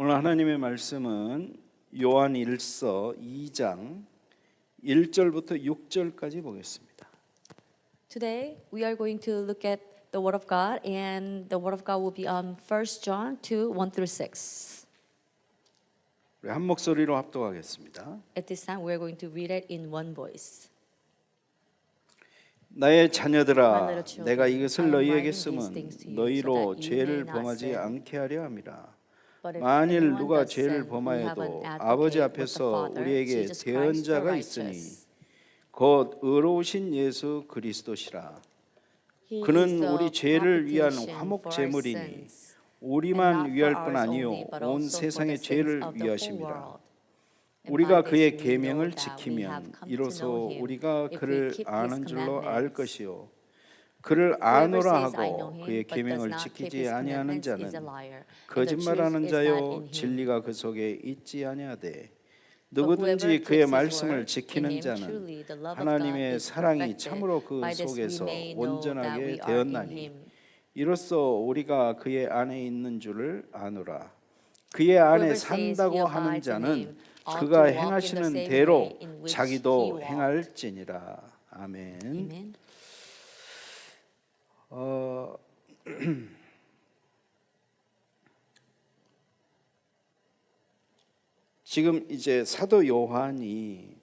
오늘 하나님의 말씀은 요한 1서 2장 1절부터 6절까지 보겠습니다. Today we are going to look at the Word of God, and the Word of God will be on 1 John 2, 1 through 6. 우리 한 목소리로 합독하겠습니다. At this time we are going to read it in one voice. 나의 자녀들아, My little children, 내가 I 이것을 am 너희에게 writing these 쓰면 things to you, 너희로 so that you 죄를 may not 범하지 sin. 않게 하려 함이라. But if 만일 anyone 누가 does 죄를 sin, we have 범하여도 an advocate 아버지 with the 앞에서 Father, 우리에게 Jesus Christ the 대언자가 있으니 righteous. 곧 의로우신 예수 그리스도시라. He 그는 is the 우리 죄를 위한 propitiation 화목 for our 제물이니 sins, and 우리만 not 위할 for 뿐 ours 아니요 only, but 온 also for 세상의 the sins 죄를 of the whole 위하심이라. world. And 우리가 by this 그의 we know 계명을 that we have 지키면 come to 이로써 know him, 우리가 if we 그를 keep his 아는 줄로 알 commandments. 것이요 그를 Whoever 아노라 says I know 하고 him, 그의 but does 계명을 not keep 지키지 his 아니하는 commandments is a 자는 liar, and the truth 거짓말하는 is not 자요 in him. 진리가 그 속에 있지 아니하되 But whoever 누구든지 keeps 그의 his 말씀을 word, in 지키는 him 자는 truly the love of God 하나님의 is 사랑이 perfected. 참으로 그 By this we 속에서 may know that 온전하게 we are in 되었나니 him. 이로써 우리가 그의 안에 있는 줄을 아노라. 그의 안에 Whoever says he 산다고 하는 abides in 자는 him ought 그가 to walk in the 행하시는 same 대로 way in which he 자기도 walked. 행할지니라. 아멘. Amen. 지금 이제 사도 요한이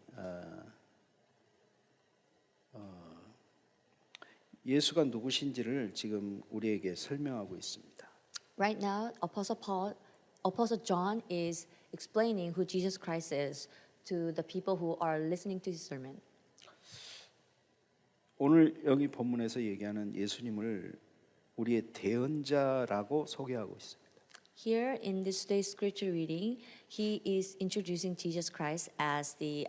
예수가 누구신지를 지금 우리에게 설명하고 있습니다. Right now, Apostle John is explaining who Jesus Christ is to the people who are listening to his sermon. 오늘 여기 본문에서 얘기하는 예수님을 우리의 대언자라고 소개하고 있습니다. Here in this today's scripture reading, he is introducing Jesus Christ as the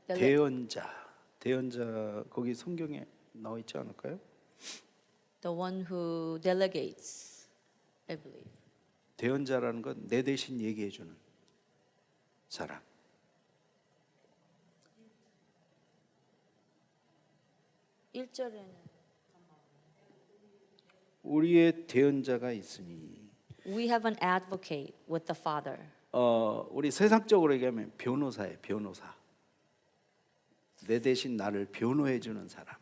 대언자. 대언자 거기 성경에 나와 있지 않을까요? the one who delegates, I believe. 대언자라는 건 내 대신 얘기해 주는 사람. 우리의 대언자가 있으니 We have an advocate with the Father. 우리 세상적으로 얘기하면 변호사예요. 변호사. 내 대신 나를 변호해 주는 사람.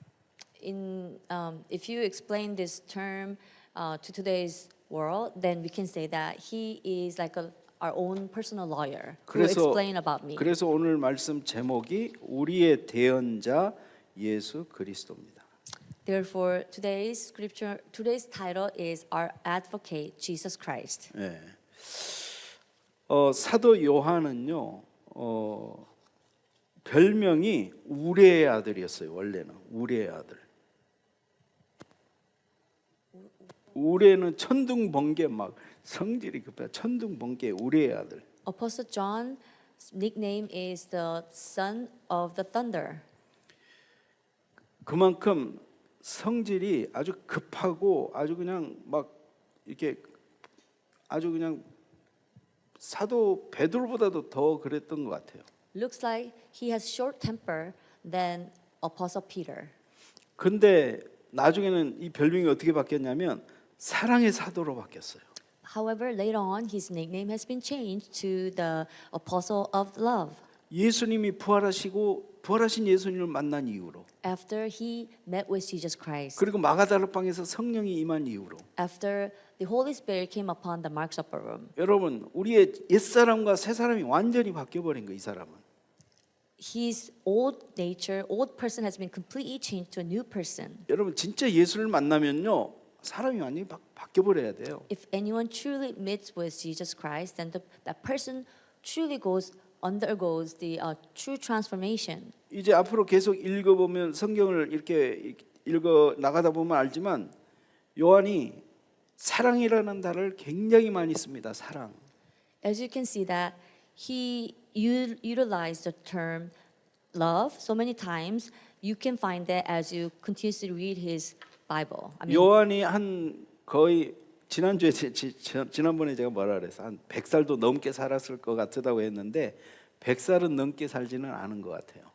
If you explain this term to today's world, then we can say that he is like our own personal lawyer who explain about me. 그래서 오늘 말씀 제목이 우리의 대언자 예수 그리스도입니다. Therefore, today's title is Our Advocate, Jesus Christ. 네. 사도 요한은요, 별명이 우레의 아들이었어요. 원래는 우레의 아들. 우레는 천둥번개 막 성질이 급해. 천둥번개 우레의 아들. Apostle John's nickname is the son of the thunder. 그만큼 성질이 아주 급하고 아주 그냥 막 이렇게 아주 그냥 사도 베드로보다도 더 그랬던 것 같아요. Looks like he has short temper than Apostle Peter. 근데 나중에는 이 별명이 어떻게 바뀌었냐면 사랑의 사도로 바뀌었어요. However, later on, his nickname has been changed to the Apostle of Love. 예수님이 부활하신 예수님을 만난 이후로 After he met with Jesus Christ, 그리고 마가다락방에서 성령이 임한 이후로 after the Holy Spirit came upon the Mark's Upper Room, 여러분 우리의 옛사람과 새사람이 완전히 바뀌어버린 거예요. 이 사람은. his old nature, old person has been completely changed to a new person. 여러분 진짜 예수를 만나면요 사람이 완전히 바뀌어버려야 돼요. If anyone truly meets with Jesus Christ, then that person truly undergoes the true transformation. 이제 앞으로 계속 읽어보면 성경을 이렇게 읽어 나가다 보면 알지만 요한이 사랑이라는 단어를 굉장히 많이 씁니다. 사랑. As you can see that he utilized the term love so many times. You can find that as you continuously read his Bible. 요한이 한 거의 지난번에 제가 뭐라 그랬어? 한 100살도 넘게 살았을 것 같다고 했는데 100살은 넘게 살지는 않은 것 같아요.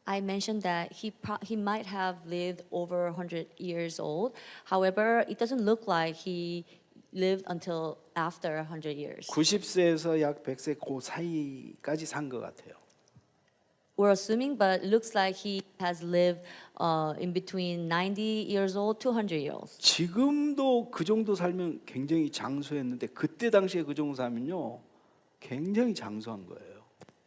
I mentioned that he might have lived over 100 years old. However, it doesn't look like he lived until after 100 years. 90세에서 약 100세 그 사이까지 산 것 같아요. We're assuming, but it looks like he has lived in between 90 years old to 100 years. 지금도 그 정도 살면 굉장히 장수했는데 그때 당시에 그 정도 살면요 굉장히 장수한 거예요.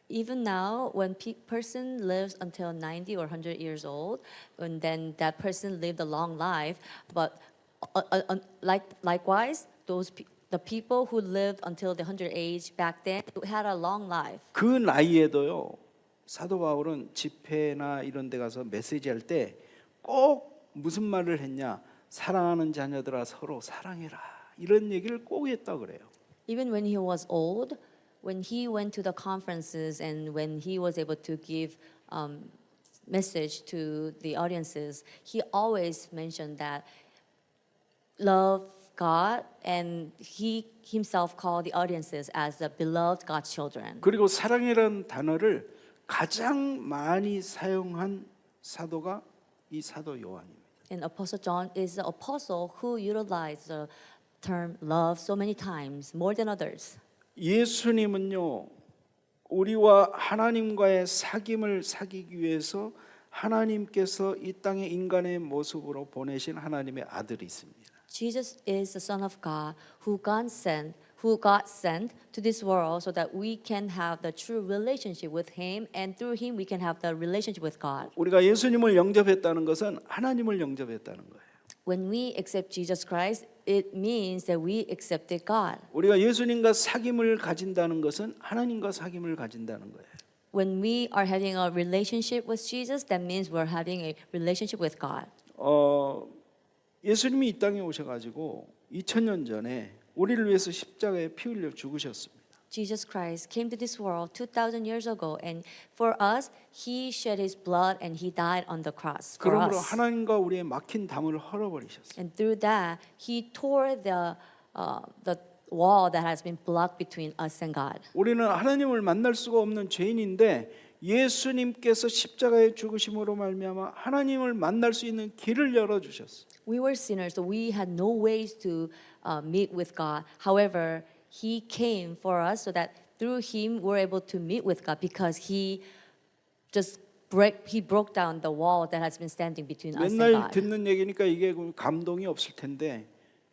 Even now, when person lives until 90 or 100 years old, and then that person lived a long life, but likewise, the people who lived until the 100 age back then had a long life. 그 나이에도요 사도 바울은 집회나 이런 데 가서 메시지 할 때 꼭 무슨 말을 했냐? 사랑하는 자녀들아 서로 사랑해라. 이런 얘기를 꼭 했다 그래요. Even when he was old, when he went to the conferences and when he was able to give message to the audiences, he always mentioned that love God, and he himself called the audiences as the beloved God's children. 그리고 사랑이라는 단어를 가장 많이 사용한 사도가 이 사도 요한입니다. And Apostle John is the apostle who utilized the term love so many times, more than others. 예수님은요 우리와 하나님과의 사귐을 사귀기 위해서 하나님께서 이 땅에 인간의 모습으로 보내신 하나님의 아들이 있습니다. Jesus is the Son of God who God sent to this world so that we can have the true relationship with Him, and through Him we can have the relationship with God. 우리가 예수님을 영접했다는 것은 하나님을 영접했다는 거예요. When we accept Jesus Christ, it means that we accepted God. 우리가 예수님과 사귐을 가진다는 것은 하나님과 사귐을 가진다는 거예요. When we are having a relationship with Jesus, that means we're having a relationship with God. 예수님이 이 땅에 오셔가지고 2000년 전에 우리를 위해서 십자가에 피 흘려 죽으셨습니다. Jesus Christ came to this world 2,000 years ago, and for us, He shed His blood and He died on the cross for 그러므로 us. 하나님과 우리의 막힌 담을 헐어버리셨어요. And through that, He tore the wall that has been blocked between us and God. 우리는 하나님을 만날 수가 없는 죄인인데 예수님께서 십자가에 죽으심으로 말미암아 하나님을 만날 수 있는 길을 열어 주셨어요. We were sinners, so we had no ways to meet with God. However, He came for us so that through Him we're able to meet with God because He broke down the wall that has been standing between us and 맨날 God. 듣는 얘기니까 이게 감동이 없을 텐데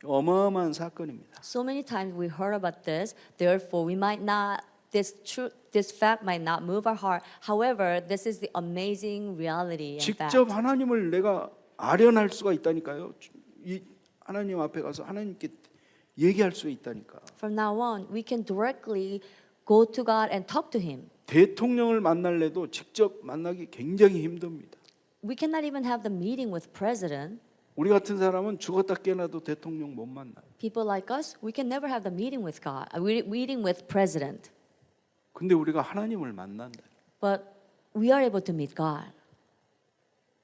어마어마한 사건입니다. So many times we heard about this, therefore we might not. This fact might not move our heart. However, this is the amazing reality and fact. 직접 하나님을 내가 아련할 수가 있다니까요. 이 하나님 앞에 가서 하나님께 얘기할 수 있다니까. From now on, we can directly go to God and talk to Him. 대통령을 만날래도 직접 만나기 굉장히 힘듭니다. We cannot even have the meeting with president. 우리 같은 사람은 죽었다 깨어나도 대통령 못 만나요. People like us, we can never have the meeting with God, meeting with president. 근데 우리가 하나님을 만난다. But we are able to meet God.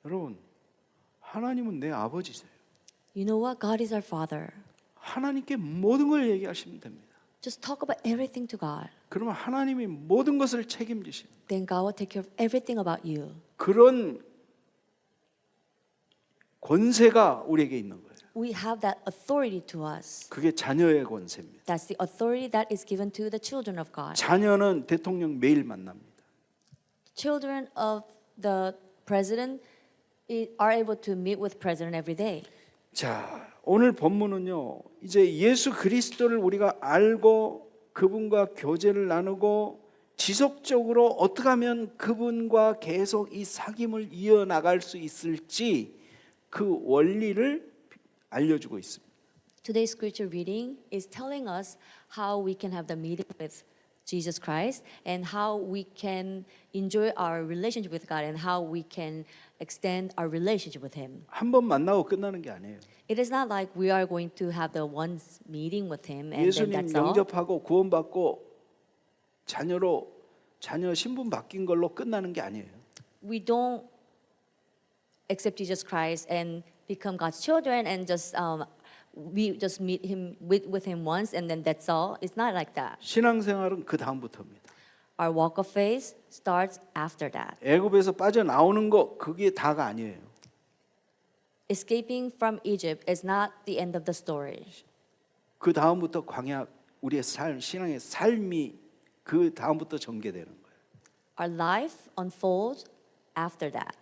여러분, 하나님은 내 아버지세요. You know what? God is our Father. 하나님께 모든 걸 얘기하시면 됩니다. Just talk about everything to God. 그러면 하나님이 모든 것을 책임지십니다. Then God will take care of everything about you. 그런 권세가 우리에게 있는 거예요. We have that authority to us. 그게 자녀의 권세입니다. That's the authority that is given to the children of God. 자녀는 대통령 매일 만납니다. Children of the president are able to meet with president every day. 자, 오늘 본문은요. 이제 예수 그리스도를 우리가 알고 그분과 교제를 나누고 지속적으로 어떻게 하면 그분과 계속 이 사귐을 이어나갈 수 있을지 그 원리를 알려주고 있습니다. Today's scripture reading is telling us how we can have the meeting with Jesus Christ and how we can enjoy our relationship with God and how we can extend our relationship with Him. 한 번 만나고 끝나는 게 아니에요. It is not like we are going to have the one meeting with Him and then 예수님 that's all. 영접하고 구원받고 자녀 신분 바뀐 걸로 끝나는 게 아니에요. We don't accept Jesus Christ and become God's children and we just meet Him with Him once and then that's all. It's not like that. 신앙생활은 그 다음부터입니다. Our walk of faith starts after that. 애굽에서 빠져나오는 거 그게 다가 아니에요. Escaping from Egypt is not the end of the story. 그 다음부터 광야 우리의 삶, 신앙의 삶이 그 다음부터 전개되는 거예요. Our life unfolds after that.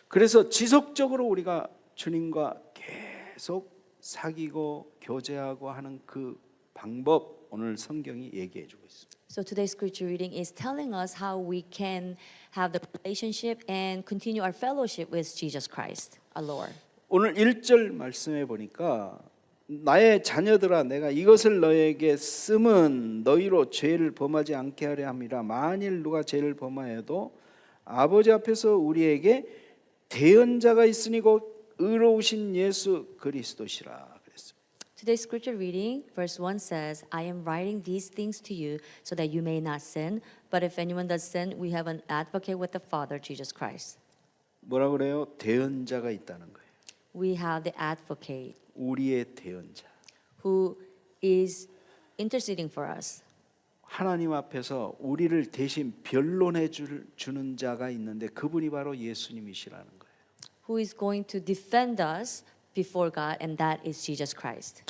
그래서 지속적으로 우리가 주님과 계속 사귀고 교제하고 하는 그 방법 오늘 성경이 얘기해 주고 있습니다. So today's scripture reading is telling us how we can have the relationship and continue our fellowship with Jesus Christ, our Lord. 오늘 1절 말씀해 보니까 나의 자녀들아 내가 이것을 너에게 쓰면 너희로 죄를 범하지 않게 하려 함이라. 만일 누가 죄를 범하여도 아버지 앞에서 우리에게 대언자가 있으니 곧 의로우신 예수 그리스도시라 그랬습니다. Today's scripture reading, verse 1 says, I am writing these things to you so that you may not sin. But if anyone does sin, we have an advocate with the Father, Jesus Christ. 뭐라 그래요? 대언자가 있다는 거예요. We have the advocate 우리의 대언자. who is interceding for us. 하나님 앞에서 우리를 대신 변론해 주는 자가 있는데 그분이 바로 예수님이시라는 거예요. Who is going to defend us before God, and that is Jesus Christ.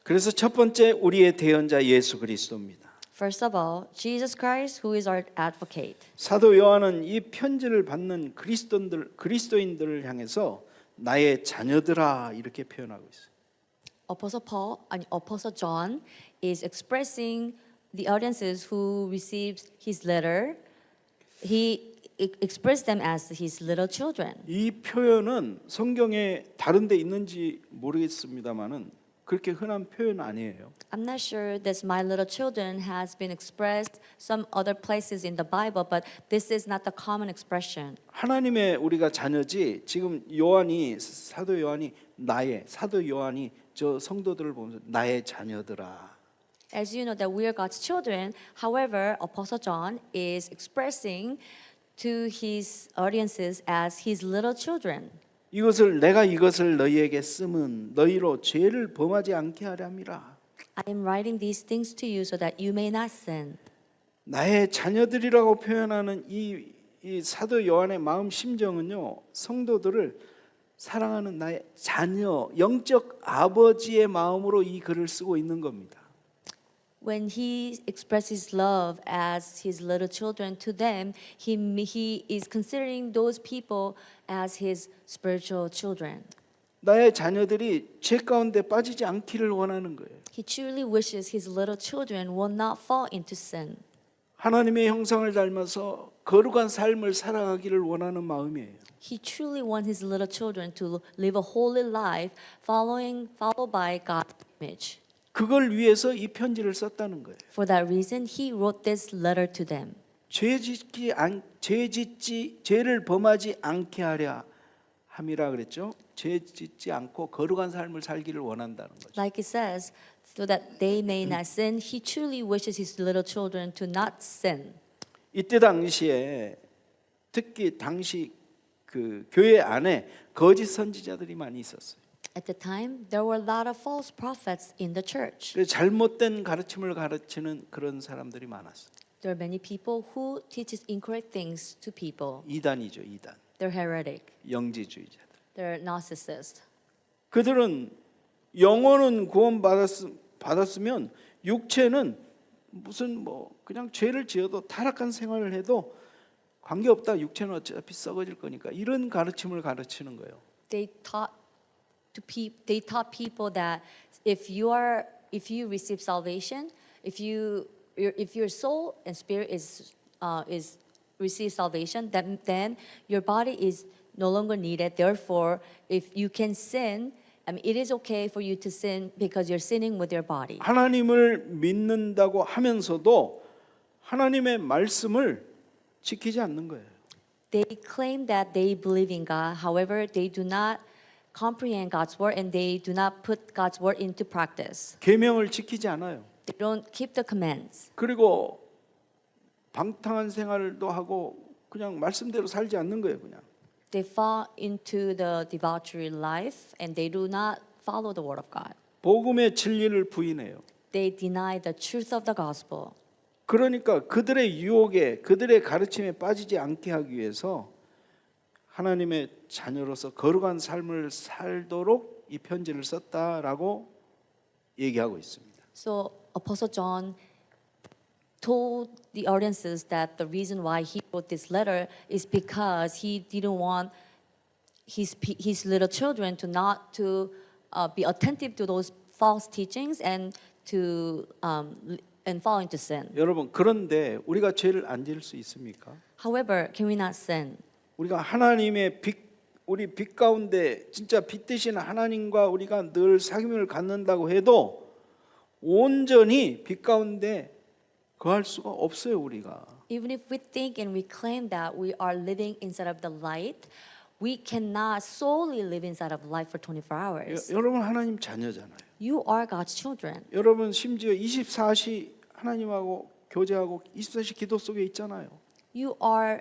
그래서 첫 번째 우리의 대언자 예수 그리스도입니다. First of all, Jesus Christ, who is our advocate. 사도 요한은 이 편지를 받는 그리스도인들을 향해서 나의 자녀들아 이렇게 표현하고 있어요. Apostle John is expressing the audiences who received his letter. He expressed them as his little children. 이 표현은 성경에 다른 데 있는지 모르겠습니다만은 그렇게 흔한 표현 아니에요. I'm not sure that my little children has been expressed some other places in the Bible, but this is not the common expression. 하나님의 우리가 자녀지. 지금 사도 요한이 저 성도들을 보면서 나의 자녀들아. As you know that we are God's children, however, Apostle John is expressing to his audiences as his little children. 내가 이것을 너희에게 쓰면 너희로 죄를 범하지 않게 하려 함이라. I am writing these things to you so that you may not sin. 나의 자녀들이라고 표현하는 이 사도 요한의 마음 심정은요, 성도들을 사랑하는 나의 자녀, 영적 아버지의 마음으로 이 글을 쓰고 있는 겁니다. When he expresses love as his little children to them, he is considering those people as his spiritual children. 나의 자녀들이 죄 가운데 빠지지 않기를 원하는 거예요. He truly wishes his little children will not fall into sin. 하나님의 형상을 닮아서 거룩한 삶을 살아가기를 원하는 마음이에요. He truly wants his little children to live a holy life followed by God's image. 그걸 위해서 이 편지를 썼다는 거예요. For that reason, he wrote this letter to them. 죄를 범하지 않게 하려 함이라 그랬죠. 죄 짓지 않고 거룩한 삶을 살기를 원한다는 거죠. Like it says, so that they may not sin, he truly wishes his little children to not sin. 이때 당시에 특히 당시 그 교회 안에 거짓 선지자들이 많이 있었어요. At the time, there were a lot of false prophets in the church. 잘못된 가르침을 가르치는 그런 사람들이 많았어요. There are many people who teaches incorrect things to people. 이단이죠, 이단. They're heretic. 영지주의자들. They're narcissists. 그들은 영혼은 구원 받았으면 육체는 무슨 그냥 죄를 지어도 타락한 생활을 해도 관계없다. 육체는 어차피 썩어질 거니까 이런 가르침을 가르치는 거예요. They taught people that if you receive salvation, if your soul and spirit is receive salvation, then your body is no longer needed. Therefore, if you can sin, it is okay for you to sin because you're sinning with your body. 하나님을 믿는다고 하면서도 하나님의 말씀을 지키지 않는 거예요. They claim that they believe in God. However, they do not comprehend God's word and they do not put God's word into practice. 계명을 지키지 않아요. They don't keep the commands. 그리고 방탕한 생활도 하고 그냥 말씀대로 살지 않는 거예요, 그냥. They fall into the debauchery life and they do not follow the word of God. 복음의 진리를 부인해요. They deny the truth of the gospel. 그러니까 그들의 유혹에 그들의 가르침에 빠지지 않게 하기 위해서 하나님의 자녀로서 거룩한 삶을 살도록 이 편지를 썼다라고 얘기하고 있습니다. So Apostle John told the audiences that the reason why he wrote this letter is because he didn't want his little children to not to be attentive to those false teachings and to and fall into sin. 여러분 그런데 우리가 죄를 안 지을 수 있습니까? However, can we not sin? 우리가 하나님의 우리 빛 가운데 진짜 빛 되신 하나님과 우리가 늘 사귐을 갖는다고 해도 온전히 빛 가운데 거할 수가 없어요 우리가. Even if we think and we claim that we are living inside of the light, we cannot solely live inside of light for 24 hours. 여러분 하나님 자녀잖아요. You are God's children. 여러분 심지어 24시 하나님하고 교제하고 24시 기도 속에 있잖아요. You are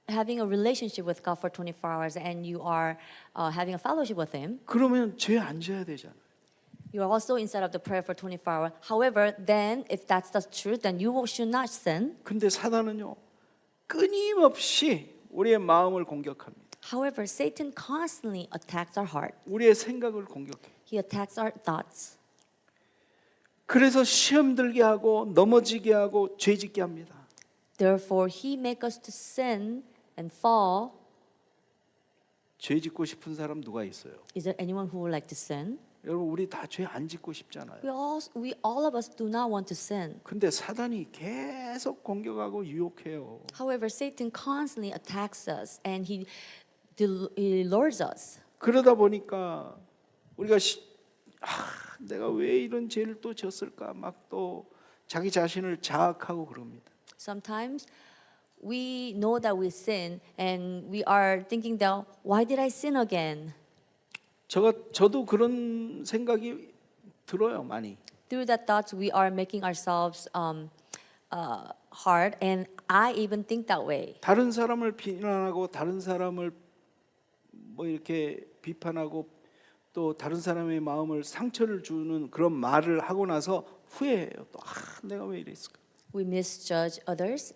having a relationship with God for 24 hours and you are having a fellowship with Him. 그러면 죄 안 져야 되잖아요. You are also inside of the prayer for 24 hours. However, then if that's the truth, then you should not sin. 근데 사단은요 끊임없이 우리의 마음을 공격합니다. However, Satan constantly attacks our heart. 우리의 생각을 공격해. He attacks our thoughts. 그래서 시험 들게 하고 넘어지게 하고 죄짓게 합니다. Therefore, he makes us to sin and fall. 죄짓고 싶은 사람 누가 있어요? Is there anyone who would like to sin? 여러분 우리 다 죄 안 짓고 싶잖아요. We all of us do not want to sin. 근데 사단이 계속 공격하고 유혹해요. However, Satan constantly attacks us and he lures us. 그러다 보니까 우리가 내가 왜 이런 죄를 또 졌을까 막 또 자기 자신을 자학하고 그럽니다. Sometimes we know that we sin and we are thinking that why did I sin again? 저도 그런 생각이 들어요 많이. Through that thoughts, we are making ourselves hard, and I even think that way. 다른 사람을 비난하고 다른 사람을 뭐 이렇게 비판하고 또 다른 사람의 마음을 상처를 주는 그런 말을 하고 나서 후회해요. 또 내가 왜 이랬을까? We misjudge others,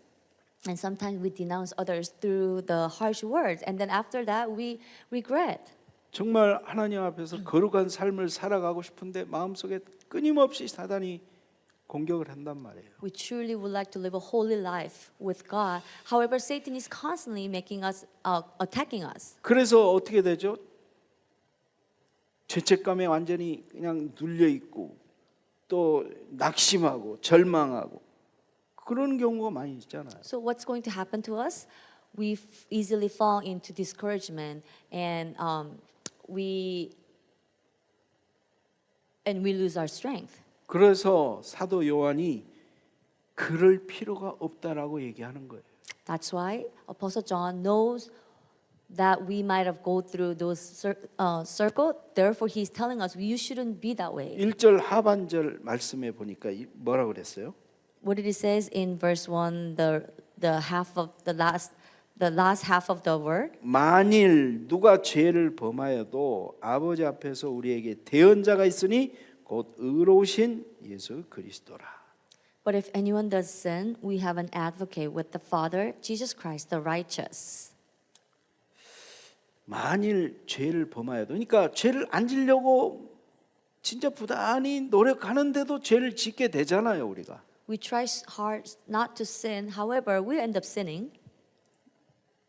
and sometimes we denounce others through the harsh words, and then after that, we regret. 정말 하나님 앞에서 거룩한 삶을 살아가고 싶은데 마음속에 끊임없이 사단이 공격을 한단 말이에요. We truly would like to live a holy life with God. However, Satan is constantly making us, attacking us. 그래서 어떻게 되죠? 죄책감에 완전히 그냥 눌려 있고 또 낙심하고 절망하고 그런 경우가 많이 있잖아요. So what's going to happen to us? We easily fall into discouragement and we lose our strength. 그래서 사도 요한이 그럴 필요가 없다라고 얘기하는 거예요. That's why Apostle John knows that we might have go through those circle. Therefore, he's telling us you shouldn't be that way. 1절 하반절 말씀에 보니까 뭐라고 그랬어요? What did it says in verse 1? The half of the last half of the word. 만일 누가 죄를 범하여도 아버지 앞에서 우리에게 대언자가 있으니 곧 의로우신 예수 그리스도라. But if anyone does sin, we have an advocate with the Father, Jesus Christ, the righteous. 만일 죄를 범하여도 그러니까 죄를 안 지려고 진짜 부단히 노력하는데도 죄를 짓게 되잖아요, 우리가. We try hard not to sin. However, we end up sinning.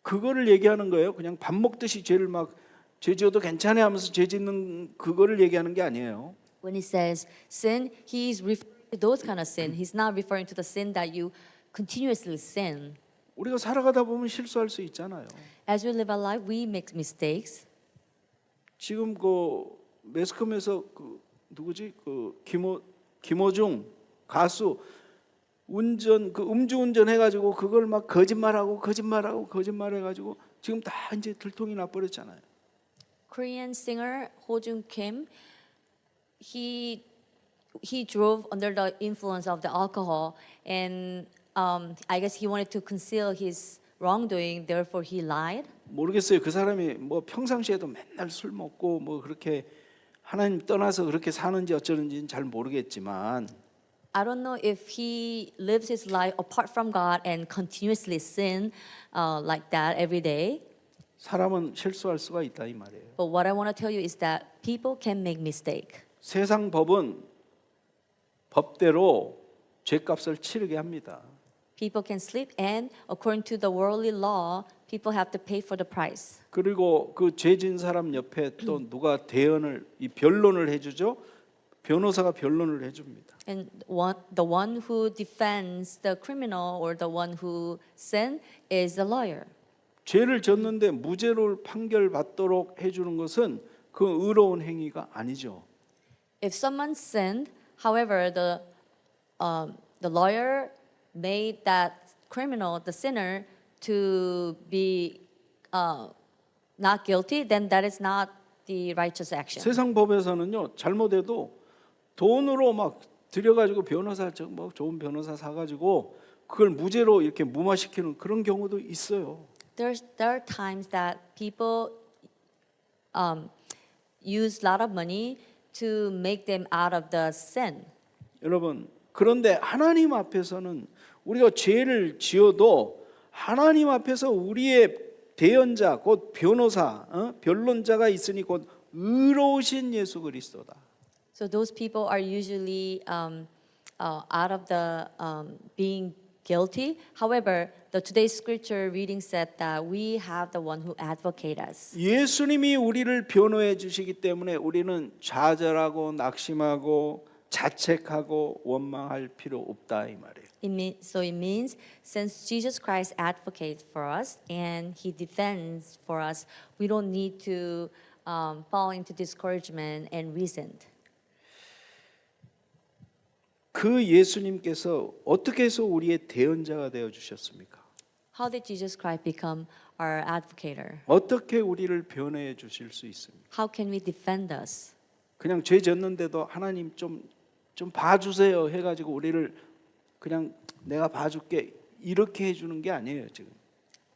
그거를 얘기하는 거예요. 그냥 밥 먹듯이 죄를 막 죄 지어도 괜찮아 하면서 죄 짓는 그거를 얘기하는 게 아니에요. When he says sin, he's referring to those kind of sin. He's not referring to the sin that you continuously sin. 우리가 살아가다 보면 실수할 수 있잖아요. As we live our life, we make mistakes. 지금 그 매스컴에서 그 누구지? 그 김호중 가수 운전 그 음주운전 해가지고 그걸 막 거짓말하고 거짓말해가지고 지금 다 이제 들통이 나버렸잖아요. Korean singer Ho Jung Kim, he drove under the influence of the alcohol, and I guess he wanted to conceal his wrongdoing. Therefore, he lied. 모르겠어요. 그 사람이 뭐 평상시에도 맨날 술 먹고 뭐 그렇게 하나님 떠나서 그렇게 사는지 어쩌는지는 잘 모르겠지만. I don't know if he lives his life apart from God and continuously sin like that every day. 사람은 실수할 수가 있다 이 말이에요. But what I want to tell you is that people can make mistake. 세상 법은 법대로 죄값을 치르게 합니다. People can sleep, and according to the worldly law, people have to pay for the price. 그리고 그 죄진 사람 옆에 또 누가 대언을 이 변론을 해주죠. 변호사가 변론을 해줍니다. And the one who defends the criminal or the one who sinned is the lawyer. 죄를 졌는데 무죄로 판결받도록 해주는 것은 그 의로운 행위가 아니죠. If someone sinned, however, the lawyer made that criminal, the sinner, to be not guilty, then that is not the righteous action. 세상 법에서는요 잘못해도 돈으로 막 들여가지고 변호사 뭐 좋은 변호사 사가지고 그걸 무죄로 이렇게 무마시키는 그런 경우도 있어요. There are times that people use a lot of money to make them out of the sin. 여러분 그런데 하나님 앞에서는 우리가 죄를 지어도 하나님 앞에서 우리의 대언자 곧 변호사 변론자가 있으니 곧 의로우신 예수 그리스도다. So those people are usually out of the being guilty. However, the today's scripture reading said that we have the one who advocate us. 예수님이 우리를 변호해 주시기 때문에 우리는 좌절하고 낙심하고 자책하고 원망할 필요 없다 이 말이에요. So it means since Jesus Christ advocates for us and He defends for us, we don't need to fall into discouragement and resent. 그 예수님께서 어떻게 해서 우리의 대언자가 되어 주셨습니까? How did Jesus Christ become our advocator? 어떻게 우리를 변호해 주실 수 있습니까? How can we defend us? 그냥 죄 졌는데도 하나님 좀 봐주세요 해가지고 우리를 그냥 내가 봐줄게 이렇게 해주는 게 아니에요 지금.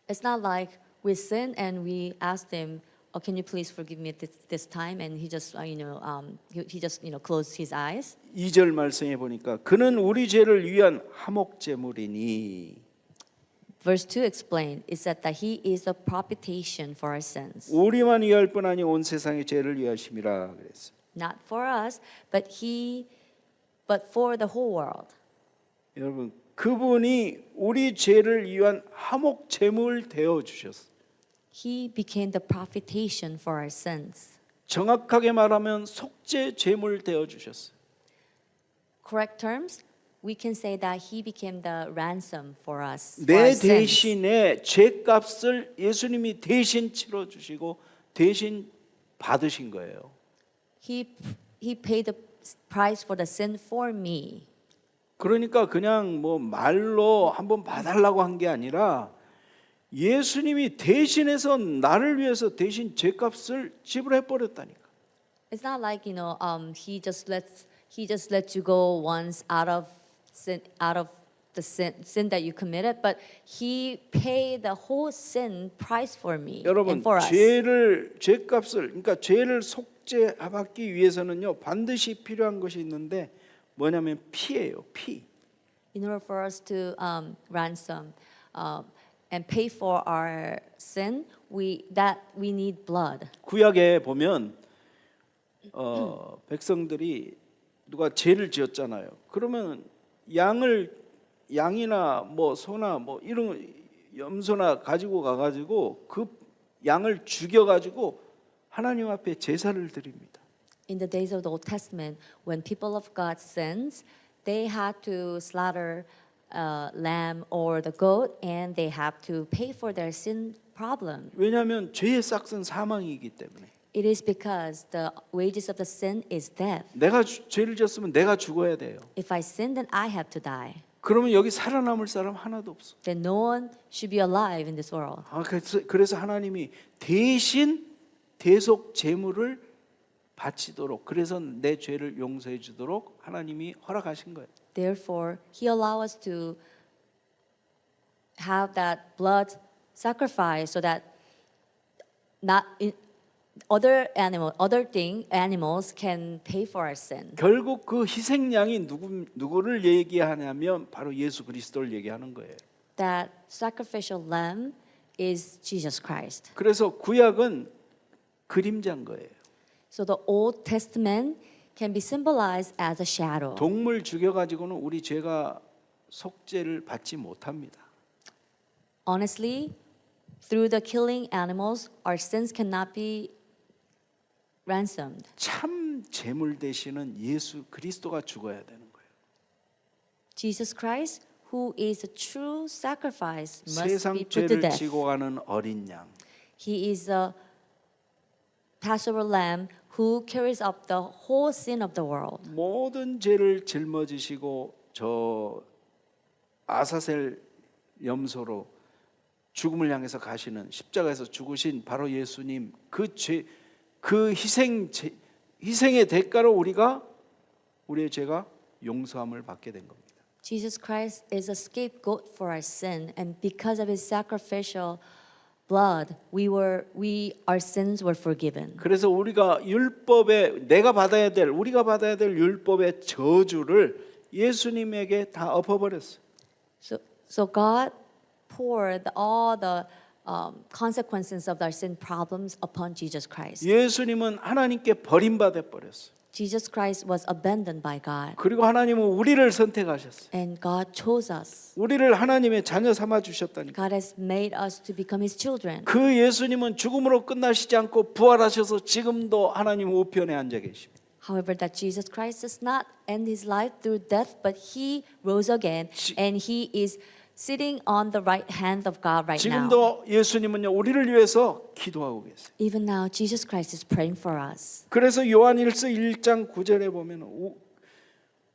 It's not like we sin and we ask Him, "Oh, can you please forgive me this time?" And He just, He just, closed His eyes. 2절 말씀해 보니까 그는 우리 죄를 위한 화목제물이니 Verse 2 explained is that He is a propitiation for our sins, 우리만 위할 뿐 아니 온 세상의 죄를 위하심이라 그랬어요. not for us, but for the whole world. 여러분 그분이 우리 죄를 위한 화목제물 되어 주셨어요. He became the propitiation for our sins. 정확하게 말하면 속죄 제물 되어 주셨어요. Correct terms, we can say that He became the ransom for us. For 내 our sins. 대신에 죄값을 예수님이 대신 치러 주시고 대신 받으신 거예요. He paid the price for the sin for me. 그러니까 그냥 뭐 말로 한번 봐달라고 한 게 아니라 예수님이 대신해서 나를 위해서 대신 죄값을 지불해 버렸다니까. It's not like He just lets you go once out of the sin that you committed, but He paid the whole sin price for me 여러분 and for us. 죄값을 그러니까 죄를 속죄받기 위해서는요 반드시 필요한 것이 있는데 뭐냐면 피예요 피. In order for us to ransom and pay for our sin, we need blood. 구약에 보면 백성들이 누가 죄를 지었잖아요. 그러면 양이나 뭐 소나 뭐 이런 염소나 가지고 가가지고 그 양을 죽여가지고 하나님 앞에 제사를 드립니다. In the days of the Old Testament, when people of God sins, they had to slaughter a lamb or the goat, and they have to pay for their sin problem. 왜냐하면 죄의 싹은 사망이기 때문에. It is because the wages of the sin is death. 내가 죄를 지었으면 내가 죽어야 돼요. If I sin, then I have to die. 그러면 여기 살아남을 사람 하나도 없어. Then no one should be alive in this world. 그래서 하나님이 대신 대속 제물을 바치도록 그래서 내 죄를 용서해 주도록 하나님이 허락하신 거예요. Therefore, He allows us to have that blood sacrifice so that animals can pay for our sin. 결국 그 희생양이 누구를 얘기하냐면 바로 예수 그리스도를 얘기하는 거예요. That sacrificial lamb is Jesus Christ. 그래서 구약은 그림자인 거예요. So the Old Testament can be symbolized as a shadow. 동물 죽여가지고는 우리 죄가 속죄를 받지 못합니다. Honestly, through the killing animals, our sins cannot be ransomed. 참 제물 되시는 예수 그리스도가 죽어야 되는 거예요. Jesus Christ, who is a true sacrifice, must 세상 be put to 죄를 death. 지고 가는 어린 양. He is a Passover lamb who carries up the whole sin of the world. 모든 죄를 짊어지시고 저 아사셀 염소로 죽음을 향해서 가시는 십자가에서 죽으신 바로 예수님 그 희생의 대가로 우리의 죄가 용서함을 받게 된 겁니다. Jesus Christ is a scapegoat for our sin, and because of his sacrificial blood, our sins were forgiven. 그래서 우리가 우리가 받아야 될 율법의 저주를 예수님에게 다 엎어버렸어요. So God poured all the consequences of our sin problems upon Jesus Christ. 예수님은 하나님께 버림받아 버렸어요. Jesus Christ was abandoned by God, 그리고 하나님은 우리를 선택하셨어요. and God chose us. 우리를 하나님의 자녀 삼아 주셨다니까. God has made us to become his children. 그 예수님은 죽음으로 끝나시지 않고 부활하셔서 지금도 하나님 우편에 앉아 계십니다. However, that Jesus Christ does not end his life through death, but he rose again, and he is sitting on the right hand of God right now. 지금도 예수님은요 우리를 위해서 기도하고 계세요. Even now, Jesus Christ is praying for us. 그래서 요한일서 1장 9절에 보면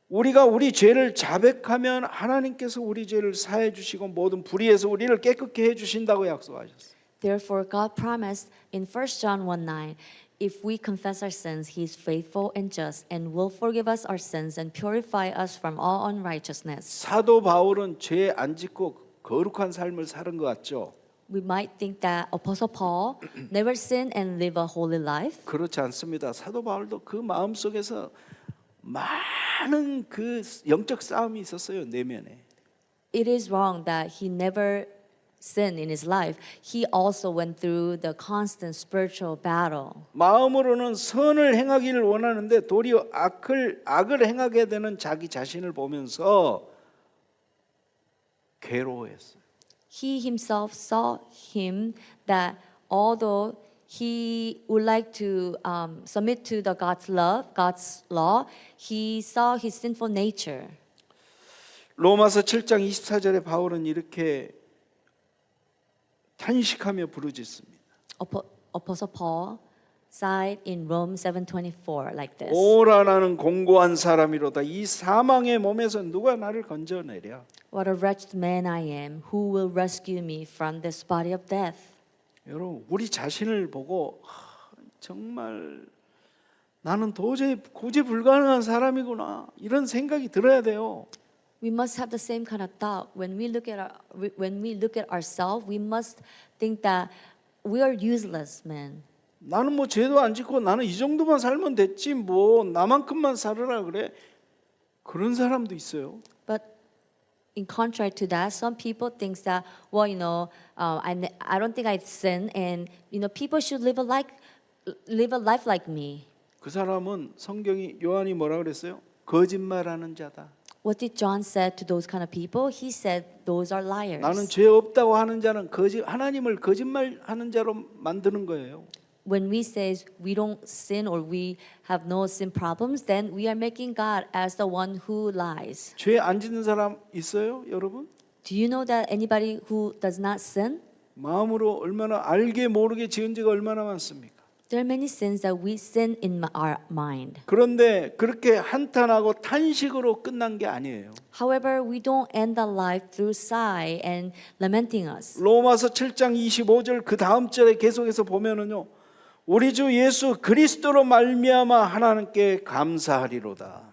우리가 우리 죄를 자백하면 하나님께서 우리 죄를 사해 주시고 모든 불의에서 우리를 깨끗게 해 주신다고 약속하셨어요. Therefore, God promised in 1 John 1:9, if we confess our sins, he is faithful and just and will forgive us our sins and purify us from all unrighteousness. 사도 바울은 죄 안 짓고 거룩한 삶을 사는 것 같죠? We might think that Apostle Paul never sinned and live a holy life. 그렇지 않습니다. 사도 바울도 그 마음속에서 많은 그 영적 싸움이 있었어요, 내면에. It is wrong that he never sinned in his life. He also went through the constant spiritual battle. 마음으로는 선을 행하기를 원하는데 도리어 악을 행하게 되는 자기 자신을 보면서 괴로워했어요. He himself saw him that although he would like to submit to the God's law, he saw his sinful nature. 로마서 7장 24절에 바울은 이렇게 탄식하며 부르짖습니다. Apostle Paul sighed in Rome 7:24 like this. 오라 나는 공고한 사람이로다. 이 사망의 몸에서 누가 나를 건져내랴. What a wretched man I am. Who will rescue me from this body of death? 여러분, 우리 자신을 보고 정말 나는 도저히 고지불가능한 사람이구나 이런 생각이 들어야 돼요. We must have the same kind of thought when we look at ourselves. We must think that we are useless men. 나는 뭐 죄도 안 짓고 나는 이 정도만 살면 됐지 뭐 나만큼만 살으라 그래. 그런 사람도 있어요. But in contrary to that, some people think that, well, I don't think I sin, and people should live a life like me. 그 사람은 성경이 요한이 뭐라 그랬어요? 거짓말하는 자다. What did John say to those kind of people? He said those are liars. 나는 죄 없다고 하는 자는 하나님을 거짓말하는 자로 만드는 거예요. When we say we don't sin or we have no sin problems, then we are making God as the one who lies. 죄 안 짓는 사람 있어요, 여러분? Do you know that anybody who does not sin? 마음으로 얼마나 알게 모르게 지은 죄가 얼마나 많습니까? There are many sins that we sin in our mind. 그런데 그렇게 한탄하고 탄식으로 끝난 게 아니에요. However, we don't end our life through sigh and lamenting us. 로마서 7장 25절 그 다음 절에 계속해서 보면은요. 우리 주 예수 그리스도로 말미암아 하나님께 감사하리로다.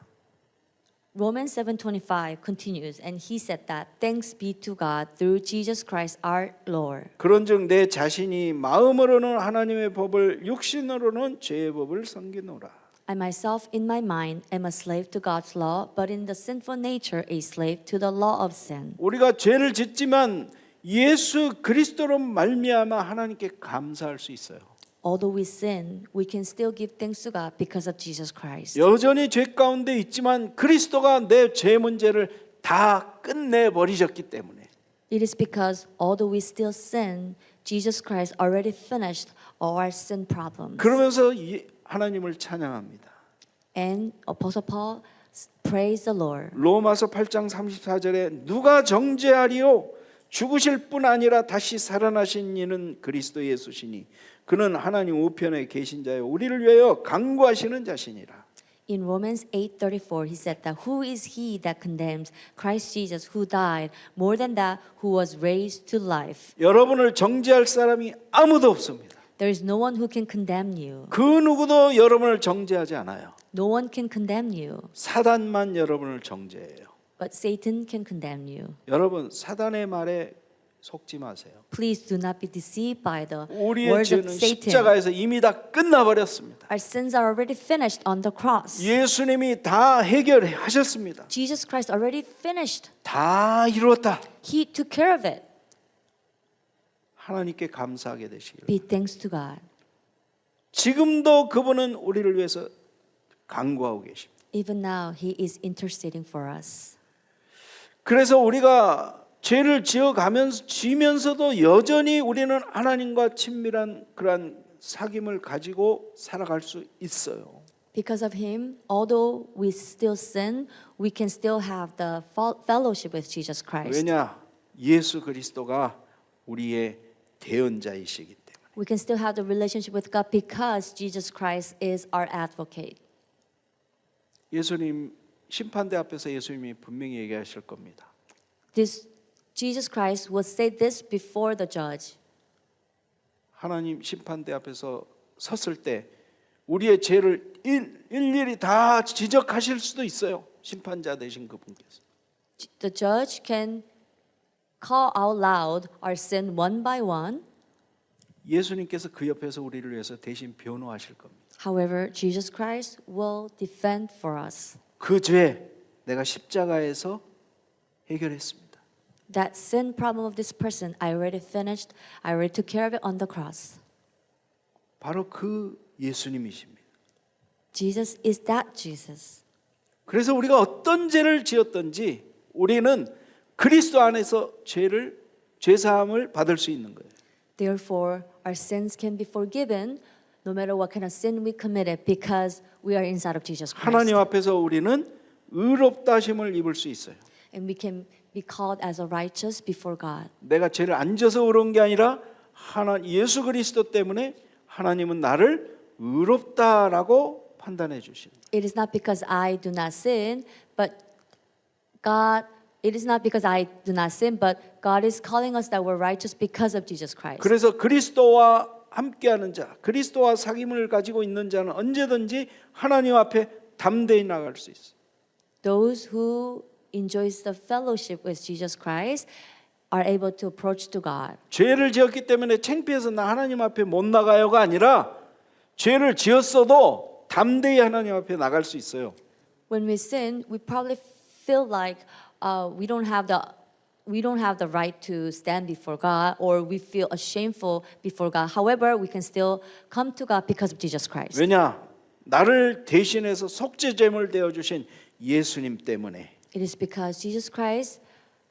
Romans 7:25 continues, and he said that thanks be to God through Jesus Christ our Lord. 그런즉 내 자신이 마음으로는 하나님의 법을 육신으로는 죄의 법을 섬기노라. I myself in my mind am a slave to God's law, but in the sinful nature a slave to the law of sin. 우리가 죄를 짓지만 예수 그리스도로 말미암아 하나님께 감사할 수 있어요. although we sin, we can still give thanks to God because of Jesus Christ. 여전히 죄 가운데 있지만 그리스도가 내 죄 문제를 다 끝내 버리셨기 때문에 It is because although we still sin, Jesus Christ already finished all our sin problems. 그러면서 하나님을 찬양합니다. And Apostle Paul praised the Lord. 로마서 8장 34절에 누가 정죄하리요? 죽으실 뿐 아니라 다시 살아나신 이는 그리스도 예수시니 그는 하나님 우편에 계신 자요 우리를 위하여 간구하시는 자시니라. In Romans 8:34, he said that who is he that condemns? Christ Jesus, who died, more than that, who was raised to life. 여러분을 정죄할 사람이 아무도 없습니다. There is no one who can condemn you. 그 누구도 여러분을 정죄하지 않아요. No one can condemn you, 사단만 여러분을 정죄해요. but Satan can condemn you. 여러분 사단의 말에 속지 마세요. Please do not be deceived by the 우리의 words of 죄는 Satan. 십자가에서 이미 다 끝나버렸습니다. Our sins are already finished on the cross. 예수님이 다 해결하셨습니다. Jesus Christ already finished. 다 이루었다. He took care of it. 하나님께 감사하게 되시길. Be thanks to God. 지금도 그분은 우리를 위해서 간구하고 계십니다. Even now, He is interceding for us. 그래서 우리가 죄를 지면서도 여전히 우리는 하나님과 친밀한 그러한 사귐을 가지고 살아갈 수 있어요. Because of Him, although we still sin, we can still have the fellowship with Jesus Christ. 왜냐? 예수 그리스도가 우리의 대언자이시기 때문에. We can still have the relationship with God because Jesus Christ is our advocate. 예수님 심판대 앞에서 예수님이 분명히 얘기하실 겁니다. Jesus Christ will say this before the judge. 하나님 심판대 앞에서 섰을 때 우리의 죄를 일일이 다 지적하실 수도 있어요. 심판자 되신 그분께서. The judge can call out loud our sin one by one. 예수님께서 그 옆에서 우리를 위해서 대신 변호하실 겁니다. However, Jesus Christ will defend for us. 그 죄 내가 십자가에서 해결했습니다. That sin problem of this person, I already finished. I already took care of it on the cross. 바로 그 예수님이십니다. Jesus is that Jesus. 그래서 우리가 어떤 죄를 지었든지 우리는 그리스도 안에서 죄 사함을 받을 수 있는 거예요. Therefore, our sins can be forgiven no matter what kind of sin we committed because we are inside of Jesus Christ. 하나님 앞에서 우리는 의롭다 하심을 입을 수 있어요. And we can be called as a righteous before God. 내가 죄를 안 져서 의로운 게 아니라 예수 그리스도 때문에 하나님은 나를 의롭다라고 판단해 주십니다. It is not because I do not sin, but God. It is not because I do not sin, but God is calling us that we're righteous because of Jesus Christ. 그래서 그리스도와 함께하는 자, 그리스도와 사귐을 가지고 있는 자는 언제든지 하나님 앞에 담대히 나갈 수 있어요. Those who enjoys the fellowship with Jesus Christ are able to approach to God. 죄를 지었기 때문에 창피해서 나 하나님 앞에 못 나가요가 아니라 죄를 지었어도 담대히 하나님 앞에 나갈 수 있어요. When we sin, we probably feel like we don't have the right to stand before God, or we feel shameful before God. However, we can still come to God because of Jesus Christ. 왜냐? 나를 대신해서 속죄제물 되어 주신 예수님 때문에. It is because Jesus Christ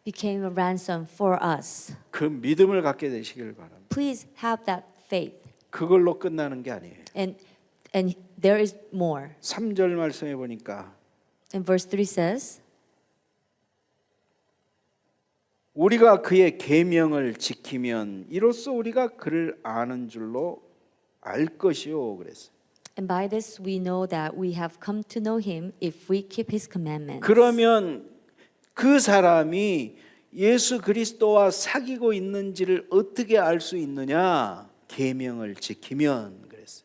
became a ransom for us. 그 믿음을 갖게 되시길 바랍니다. Please have that faith. 그걸로 끝나는 게 아니에요. And there is more. 3절 말씀해 보니까 And verse 3 says, 우리가 그의 계명을 지키면 이로써 우리가 그를 아는 줄로 알 것이요 그랬어요. and by this we know that we have come to know him if we keep his commandments. 그러면 그 사람이 예수 그리스도와 사귀고 있는지를 어떻게 알 수 있느냐? 계명을 지키면 그랬어요.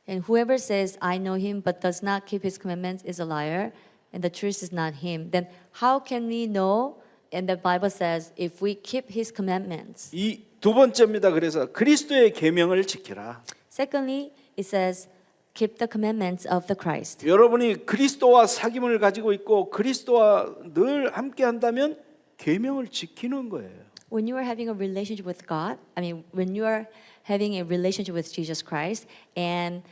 And whoever says, I know him, but does not keep his commandments is a liar, and the truth is not him. Then how can we know? And the Bible says, if we keep his commandments. 이 두 번째입니다. 그래서 그리스도의 계명을 지키라. Secondly, it says, keep the commandments of the Christ. 여러분이 그리스도와 사귐을 가지고 있고 그리스도와 늘 함께 한다면 계명을 지키는 거예요. When you are having a relationship with God, when you are having a relationship with Jesus Christ and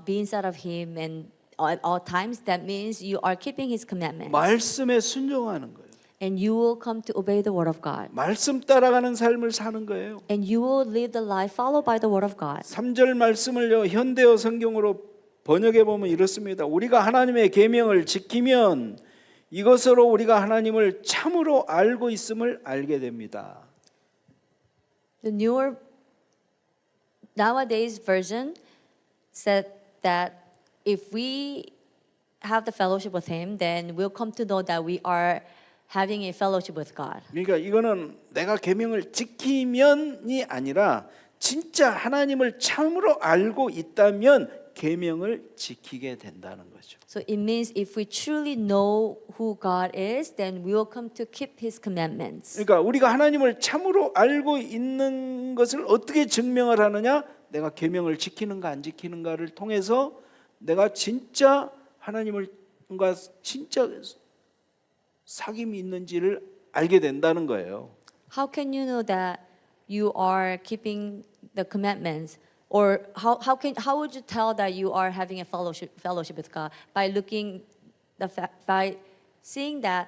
be inside of Him and at all times, that means you are keeping His commandments. 말씀에 순종하는 거예요. And you will come to obey the word of God. 말씀 따라가는 삶을 사는 거예요. And you will live the life followed by the word of God. 3절 말씀을요 현대어 성경으로 번역해 보면 이렇습니다. 우리가 하나님의 계명을 지키면 이것으로 우리가 하나님을 참으로 알고 있음을 알게 됩니다. The newer nowadays version said that if we have the fellowship with Him, then we'll come to know that we are having a fellowship with God. 그러니까 이거는 내가 계명을 지키면이 아니라 진짜 하나님을 참으로 알고 있다면 계명을 지키게 된다는 거죠. So it means if we truly know who God is, then we will come to keep His commandments. 그러니까 우리가 하나님을 참으로 알고 있는 것을 어떻게 증명을 하느냐? 내가 계명을 지키는가 안 지키는가를 통해서 내가 진짜 하나님과 진짜 사귐이 있는지를 알게 된다는 거예요. How can you know that you are keeping the commandments? Or how would you tell that you are having a fellowship with God? By by seeing that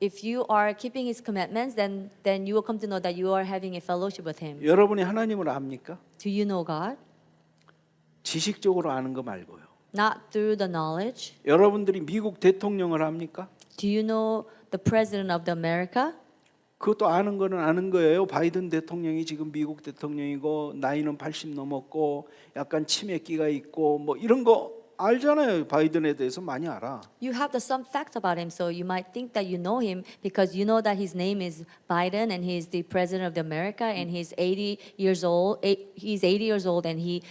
if you are keeping His commandments, then you will come to know that you are having a fellowship with Him. 여러분이 하나님을 압니까? Do you know God? 지식적으로 아는 거 말고요. Not through the knowledge. 여러분들이 미국 대통령을 압니까? Do you know the President of the America? 그것도 아는 거는 아는 거예요. 바이든 대통령이 지금 미국 대통령이고 나이는 80 넘었고 약간 치매기가 있고 뭐 이런 거 알잖아요. 바이든에 대해서 많이 알아. You have some facts about him, so you might think that you know him because you know that his name is Biden and he's the president of the America and he's 80 years old. He's 80 years old and he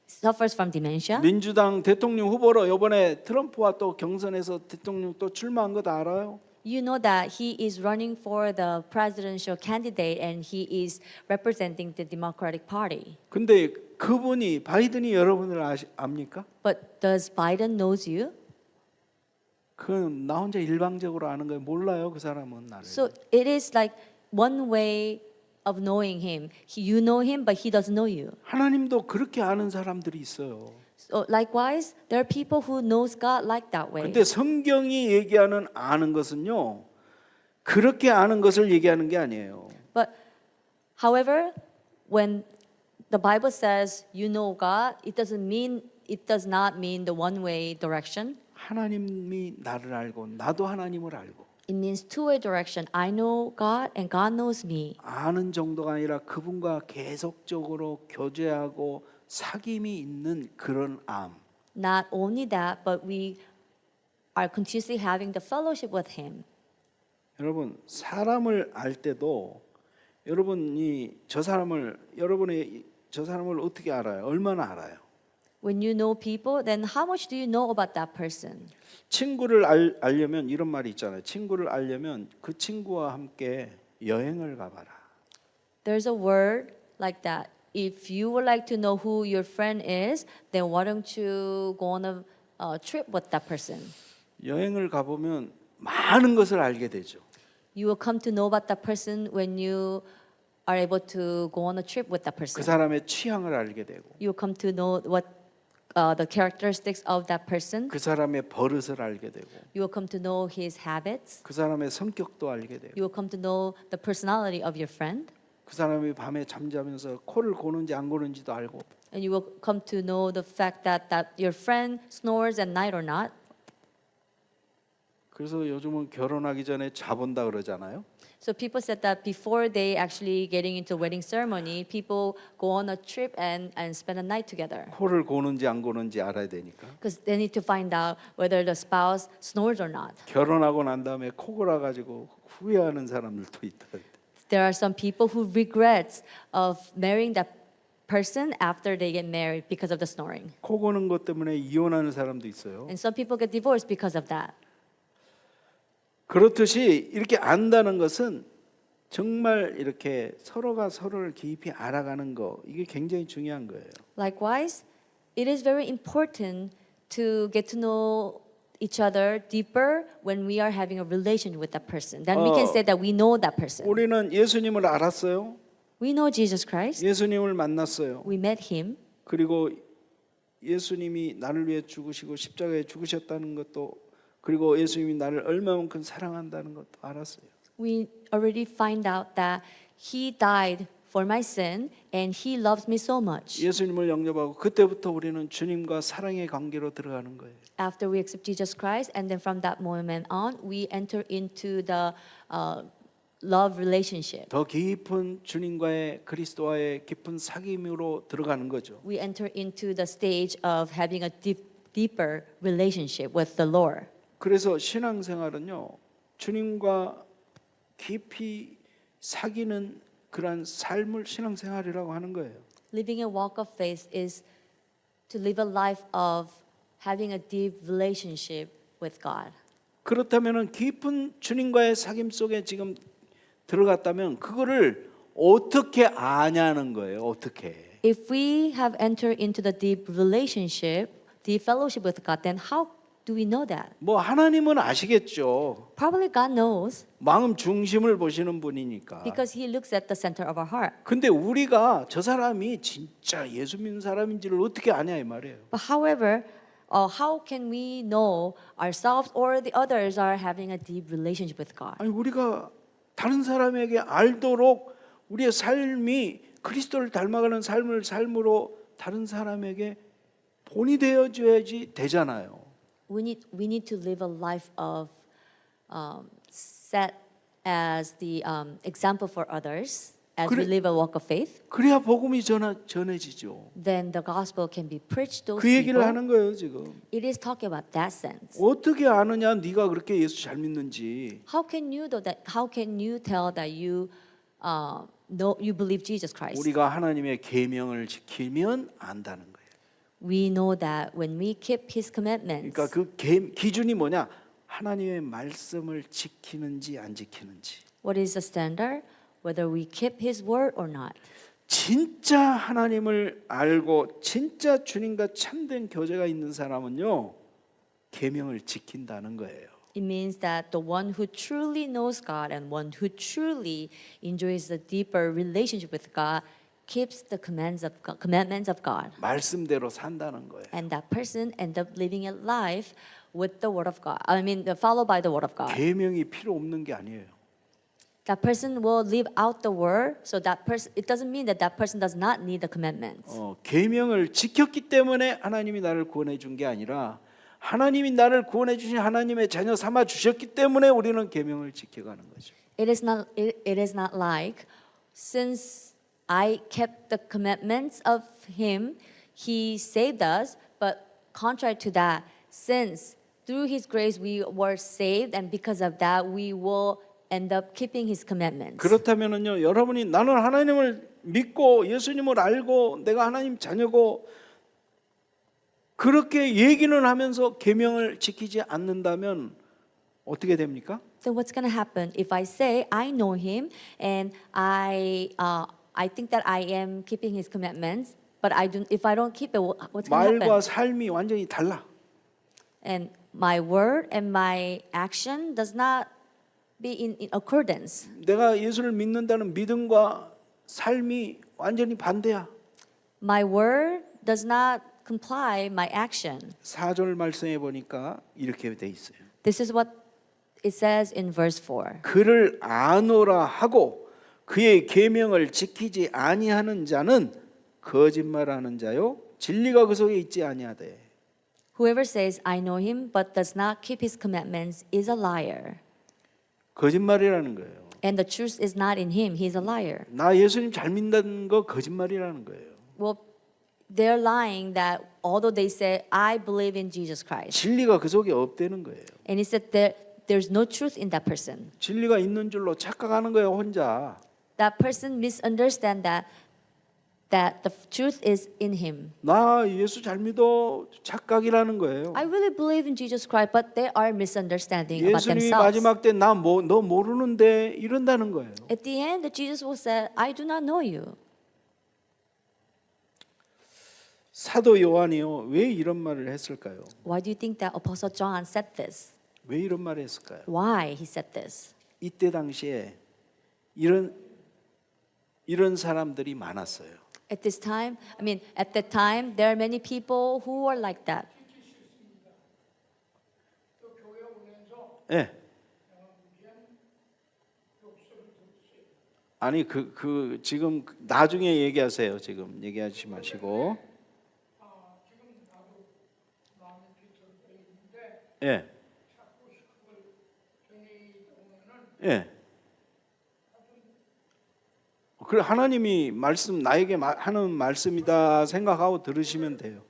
suffers from dementia. 민주당 대통령 후보로 이번에 트럼프와 또 경선에서 대통령 또 출마한 거 다 알아요? You know that he is running for the presidential candidate and he is representing the Democratic Party. 근데 그분이 바이든이 여러분을 압니까? But does Biden knows you? 그건 나 혼자 일방적으로 아는 거예요. 몰라요, 그 사람은 나를. So it is like one way of knowing him. You know him, but he doesn't know you. 하나님도 그렇게 아는 사람들이 있어요. So likewise, there are people who knows God like that way. 근데 성경이 얘기하는 아는 것은요, 그렇게 아는 것을 얘기하는 게 아니에요. But however, when the Bible says you know God, it does not mean the one-way direction. 하나님이 나를 알고 나도 하나님을 알고 It means two-way direction. I know God and God knows me. 아는 정도가 아니라 그분과 계속적으로 교제하고 사귐이 있는 그런 암. Not only that, but we are continuously having the fellowship with Him. 여러분 사람을 알 때도 여러분이 저 사람을 어떻게 알아요? 얼마나 알아요? When you know people, then how much do you know about that person? 친구를 알려면 이런 말이 있잖아요. 친구를 알려면 그 친구와 함께 여행을 가봐라. There's a word like that. If you would like to know who your friend is, then why don't you go on a trip with that person? 여행을 가보면 많은 것을 알게 되죠. You will come to know about that person when you are able to go on a trip with that 그 person. 사람의 취향을 알게 되고 You will come to know what the characteristics of that person. 그 사람의 버릇을 알게 되고 You will come to know his habits. 그 사람의 성격도 알게 되고 You will come to know the personality of your friend. 그 사람이 밤에 잠자면서 코를 고는지 안 고는지도 알고 And you will come to know the fact that your friend snores at night or not. 그래서 요즘은 결혼하기 전에 자본다 그러잖아요. So people said that before they actually getting into wedding ceremony, people go on a trip and spend a night together. 코를 고는지 안 고는지 알아야 되니까. Because they need to find out whether the spouse snores or not. 결혼하고 난 다음에 코 골아 가지고 후회하는 사람들도 있다. There are some people who regrets of marrying that person after they get married because of the snoring. 코 고는 것 때문에 이혼하는 사람도 있어요. And some people get divorced because of that. 그렇듯이 이렇게 안다는 것은 정말 이렇게 서로가 서로를 깊이 알아가는 거 이게 굉장히 중요한 거예요. Likewise, it is very important to get to know each other deeper when we are having a relation with that person. Then we can say that we know that person. 우리는 예수님을 알았어요. We know Jesus Christ. 예수님을 만났어요. We met him. 그리고 예수님이 나를 위해 죽으시고 십자가에 죽으셨다는 것도, 그리고 예수님이 나를 얼마만큼 사랑한다는 것도 알았어요. We already find out that he died for my sin and he loves me so much. 예수님을 영접하고 그때부터 우리는 주님과 사랑의 관계로 들어가는 거예요. After we accept Jesus Christ, and then from that moment on, we enter into the love relationship. 더 깊은 주님과의, 그리스도와의 깊은 사귐으로 들어가는 거죠. We enter into the stage of having a deeper relationship with the Lord. 그래서 신앙생활은요, 주님과 깊이 사귀는 그러한 삶을 신앙생활이라고 하는 거예요. Living a walk of faith is to live a life of having a deep relationship with God. 그렇다면은 깊은 주님과의 사귐 속에 지금 들어갔다면 그거를 어떻게 아냐는 거예요. 어떻게? If we have entered into the deep relationship, deep fellowship with God, then how do we know that? 뭐 하나님은 아시겠죠. Probably God knows 마음 중심을 보시는 분이니까. because He looks at the center of our heart. 근데 우리가 저 사람이 진짜 예수 믿는 사람인지를 어떻게 아냐 이 말이에요. But however, how can we know ourselves or the others are having a deep relationship with God? 아니 우리가 다른 사람에게 알도록 우리의 삶이 그리스도를 닮아가는 삶으로 다른 사람에게 본이 되어줘야지 되잖아요. We need to live a life of set as the example for others as we 그래- live a walk of faith. 그래야 복음이 전해지죠. Then the gospel can be preached to those 그 얘기를 people. 하는 거예요 지금. It is talking about that sense. 어떻게 아느냐 네가 그렇게 예수 잘 믿는지. How can you know that? How can you tell that you know you believe Jesus Christ? 우리가 하나님의 계명을 지키면 안다는 거예요. We know that when we keep His commandments. 그러니까 그 기준이 뭐냐? 하나님의 말씀을 지키는지 안 지키는지. What is the standard? Whether we keep His word or not. 진짜 하나님을 알고 진짜 주님과 참된 교제가 있는 사람은요, 계명을 지킨다는 거예요. It means that the one who truly knows God and one who truly enjoys a deeper relationship with God keeps the commandments of God. 말씀대로 산다는 거예요. And that person ends up living a life with the word of God. I mean, followed by the word of God. 계명이 필요 없는 게 아니에요. That person will live out the word, so that person. It doesn't mean that that person does not need the commandments. 계명을 지켰기 때문에 하나님이 나를 구원해 준 게 아니라 하나님이 나를 구원해 주신 하나님의 자녀 삼아 주셨기 때문에 우리는 계명을 지켜가는 거죠. It is not like since I kept the commandments of Him, He saved us. But contrary to that, since through His grace we were saved, and because of that we will end up keeping His commandments. 그렇다면은요, 여러분이 나는 하나님을 믿고 예수님을 알고 내가 하나님 자녀고 그렇게 얘기는 하면서 계명을 지키지 않는다면 어떻게 됩니까? So what's going to happen if I say I know Him and I think that I am keeping His commandments, but if I don't keep it, what's going to 말과 happen? 삶이 완전히 달라. And my word and my action does not be in accordance. 내가 예수를 믿는다는 믿음과 삶이 완전히 반대야. My word does not comply my action. 4절 말씀해 보니까 이렇게 돼 있어요. This is what it says in verse 4. 그를 아노라 하고 그의 계명을 지키지 아니하는 자는 거짓말하는 자요 진리가 그 속에 있지 아니하되. Whoever says I know him but does not keep his commandments is a liar. 거짓말이라는 거예요. And the truth is not in him. He is a liar. 나 예수님 잘 믿는다는 거 거짓말이라는 거예요. Well, they're lying that although they say I believe in Jesus Christ. 진리가 그 속에 없다는 거예요. And he said there's no truth in that person. 진리가 있는 줄로 착각하는 거예요, 혼자. That person misunderstand that the truth is in him. 나 예수 잘 믿어 착각이라는 거예요. I really believe in Jesus Christ, but they are misunderstanding about 예수님이 themselves. 마지막 때 너 모르는데 이런다는 거예요. At the end, that Jesus will say, I do not know you. 사도 요한이요, 왜 이런 말을 했을까요? Why do you think that Apostle John said this? 왜 이런 말을 했을까요? Why he said this? 이때 당시에 이런 이런 사람들이 많았어요. At this time, at that time, there are many people who were like that. 예. 아니 지금 나중에 얘기하세요. 지금 얘기하지 마시고. 예. 예. 그래 하나님이 나에게 하는 말씀이다 생각하고 들으시면 돼요.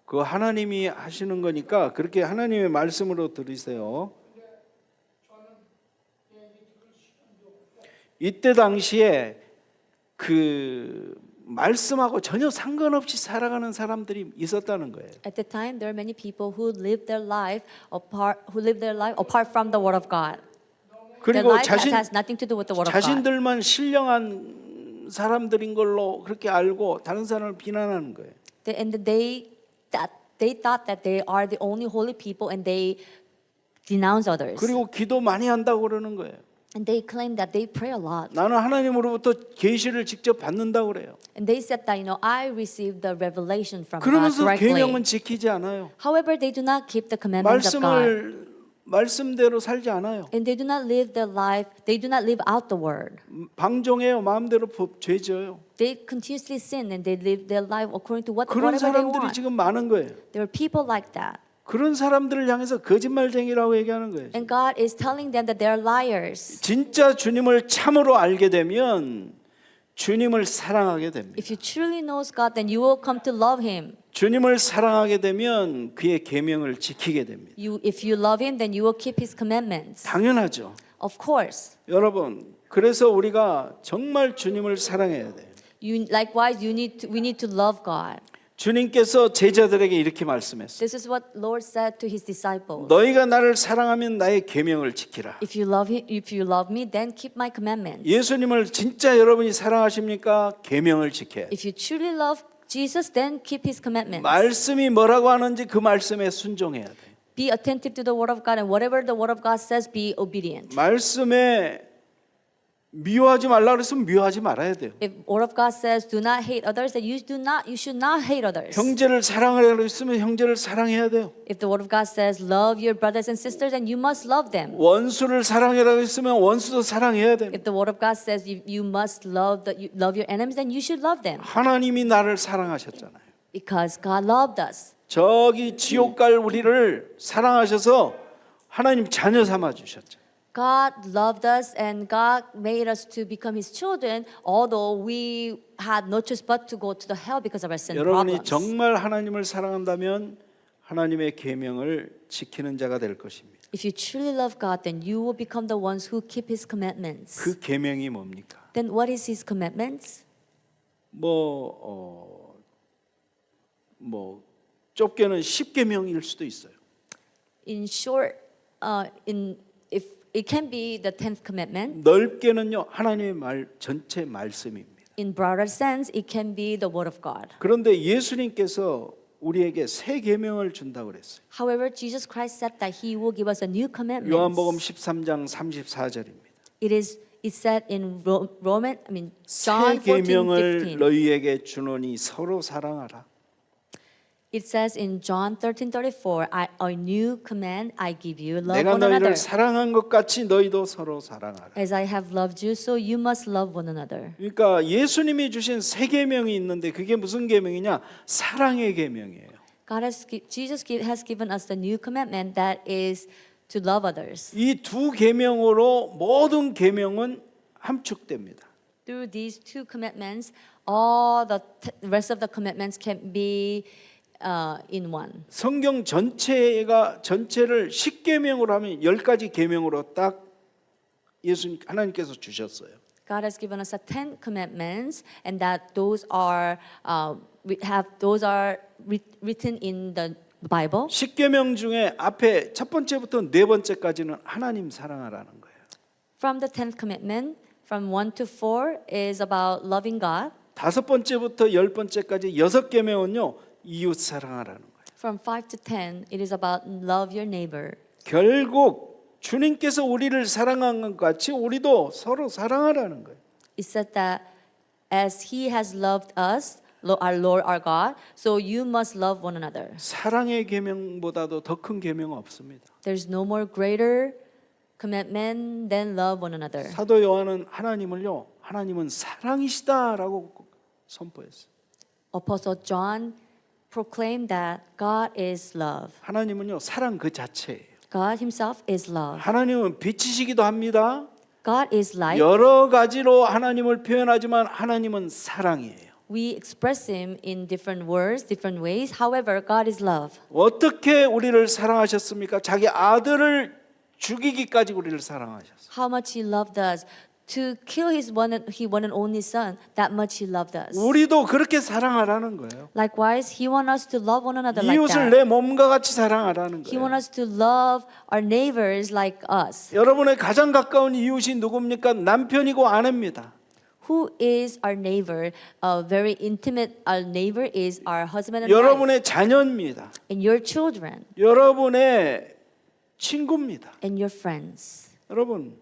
그 하나님이 하시는 거니까 그렇게 하나님의 말씀으로 들으세요. 이때 당시에 그 말씀하고 전혀 상관없이 살아가는 사람들이 있었다는 거예요. At the time, there are many people who lived their life apart from the Word of God. Their 그리고 life has nothing to do with the Word of God. 자신들만 신령한 사람들인 걸로 그렇게 알고 다른 사람을 비난하는 거예요. And they thought that they are the only holy people, and they denounce others. 그리고 기도 많이 한다고 그러는 거예요. And they claim that they pray a lot. 나는 하나님으로부터 계시를 직접 받는다고 그래요. And they said that, I received the revelation from God 그러면서 directly. 계명은 지키지 않아요. However, they do not keep the commandments of God. 말씀대로 살지 않아요. And they do not live their life, they do not live out the word. 방종해요. 마음대로 죄져요. They continuously sin and they live their life according to 그런 whatever they 사람들이 want. 지금 많은 거예요. There are people like that. 그런 사람들을 향해서 거짓말쟁이라고 얘기하는 거예요. And God is telling them that they are liars. 진짜 주님을 참으로 알게 되면 주님을 사랑하게 됩니다. If you truly know God, then you will come to love Him. 주님을 사랑하게 되면 그의 계명을 지키게 됩니다. If you love Him, then you will keep His commandments. 당연하죠. Of course. 여러분, 그래서 우리가 정말 주님을 사랑해야 돼요. Likewise, we need to love God. 주님께서 제자들에게 이렇게 말씀했어요. This is what Lord said to His disciples. 너희가 나를 사랑하면 나의 계명을 지키라. If you love me, then keep my commandments. 예수님을 진짜 여러분이 사랑하십니까? 계명을 지켜야 돼요. If you truly love Jesus, then keep His commandments. 말씀이 뭐라고 하는지 그 말씀에 순종해야 돼요. Be attentive to the word of God, and whatever the word of God says, be obedient. 말씀에 미워하지 말라 그랬으면 미워하지 말아야 돼요. If word of God says do not hate others, then you should not hate others. 형제를 사랑하라 그랬으면 형제를 사랑해야 돼요. If the word of God says love your brothers and sisters, then you must love them. 원수를 사랑해라 그랬으면 원수도 사랑해야 돼요. If the word of God says you must love your enemies, then you should love them. 하나님이 나를 사랑하셨잖아요. Because God loved us. 저기 지옥 갈 우리를 사랑하셔서 하나님 자녀 삼아 주셨죠. God loved us and God made us to become His children, although we had no choice but to go to the hell because of our sin 여러분이 problems. 정말 하나님을 사랑한다면 하나님의 계명을 지키는 자가 될 것입니다. If you truly love God, then you will become the ones who keep His commandments. 그 계명이 뭡니까? Then what is His commandments? 좁게는 10계명일 수도 있어요. In short, if it can be the 10th commandment. 넓게는요 하나님의 말 전체 말씀입니다. In broader sense, it can be the word of God. 그런데 예수님께서 우리에게 새 계명을 준다고 그랬어요. However, Jesus Christ said that He will give us a new commandment. 요한복음 13장 34절입니다. It said in 새 John 계명을 14:15. 너희에게 주노니 서로 사랑하라. It says in John 13:34, a new command I give you, love 내가 one another. 너희를 사랑한 것 같이 너희도 서로 사랑하라. As I have loved you, so you must love one another. 그러니까 예수님이 주신 새 계명이 있는데 그게 무슨 계명이냐? 사랑의 계명이에요. Jesus has given us the new commandment that is to love others. 이 두 계명으로 모든 계명은 함축됩니다. Through these two commandments, all the rest of the commandments can be in one. 성경 전체를 10계명으로 하면 10가지 계명으로 딱 하나님께서 주셨어요. God has given us 10 commandments, and that those are written in the Bible. 10계명 중에 앞에 첫 번째부터 네 번째까지는 하나님 사랑하라는 거예요. From the 10th commandment, from 1 to 4 is about loving God. 다섯 번째부터 열 번째까지 6계명은요 이웃 사랑하라는 거예요. From 5 to 10, it is about love your neighbor. 결국 주님께서 우리를 사랑한 것 같이 우리도 서로 사랑하라는 거예요. It said that as He has loved us, our Lord, our God, so you must love one another. 사랑의 계명보다도 더 큰 계명은 없습니다. There's no more greater commandment than love one another. 사도 요한은 하나님은 사랑이시다라고 선포했어요. Apostle John proclaimed that God is love. 하나님은요 사랑 그 자체예요. God Himself is love. 하나님은 빛이시기도 합니다. God is light. 여러 가지로 하나님을 표현하지만 하나님은 사랑이에요. We express Him in different words, different ways. However, God is love. 어떻게 우리를 사랑하셨습니까? 자기 아들을 죽이기까지 우리를 사랑하셨어요. How much He loved us. To kill His one and only Son, that much He loved us. 우리도 그렇게 사랑하라는 거예요. Likewise, He wants us to love one another like 이웃을 that. 내 몸과 같이 사랑하라는 He wants 거예요. us to love our neighbors like us. 여러분의 가장 가까운 이웃이 누굽니까? 남편이고 아내입니다. Who is our neighbor? A very intimate our neighbor is our husband and wife. 여러분의 자녀입니다. And your children 여러분의 친구입니다. and your friends. 여러분,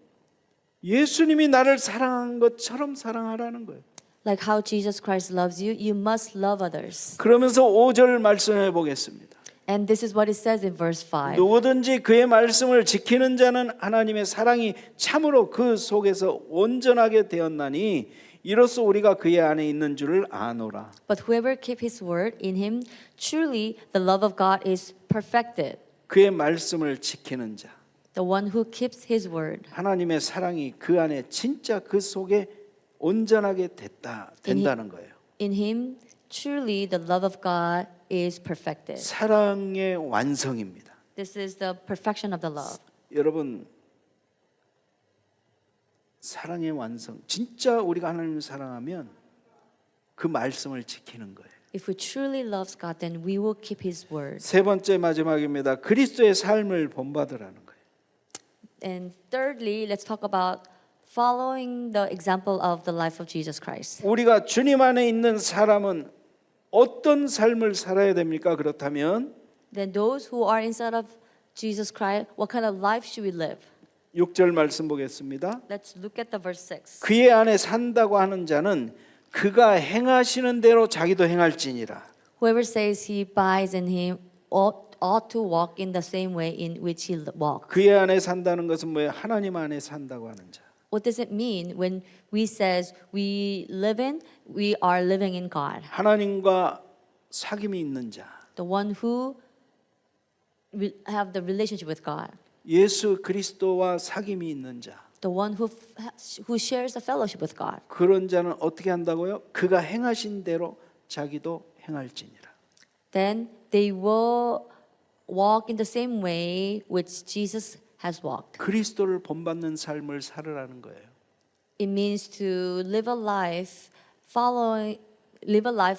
예수님이 나를 사랑한 것처럼 사랑하라는 거예요. Like how Jesus Christ loves you, you must love others. 그러면서 5절 말씀해 보겠습니다. And this is what it says in verse 5. 누구든지 그의 말씀을 지키는 자는 하나님의 사랑이 참으로 그 속에서 온전하게 되었나니 이로써 우리가 그의 안에 있는 줄을 아노라. But whoever keep his word in him, truly the love of God is perfected. 그의 말씀을 지키는 자. The one who keeps his word. 하나님의 사랑이 그 안에 진짜 그 속에 온전하게 된다는 거예요. In him, truly the love of God is perfected. 사랑의 완성입니다. This is the perfection of the love. 여러분, 사랑의 완성. 진짜 우리가 하나님을 사랑하면 그 말씀을 지키는 거예요. If we truly love God, then we will keep his word. 세 번째 마지막입니다. 그리스도의 삶을 본받으라는 거예요. And thirdly, let's talk about following the example of the life of Jesus Christ. 우리가 주님 안에 있는 사람은 어떤 삶을 살아야 됩니까? 그렇다면 Then those who are inside of Jesus Christ, what kind of life should we live? 6절 말씀 보겠습니다. Let's look at the verse 6. 그의 안에 산다고 하는 자는 그가 행하시는 대로 자기도 행할지니라. Whoever says he abides in him ought to walk in the same way in which he walked. 그의 안에 산다는 것은 뭐예요? 하나님 안에 산다고 하는 자. What does it mean when we says we are living in God? 하나님과 사귐이 있는 자. The one who will have the relationship with God. 예수 그리스도와 사귐이 있는 자. The one who shares the fellowship with God. 그런 자는 어떻게 한다고요? 그가 행하신 대로 자기도 행할지니라. Then they will walk in the same way which Jesus has walked. 그리스도를 본받는 삶을 살으라는 거예요. It means to live a life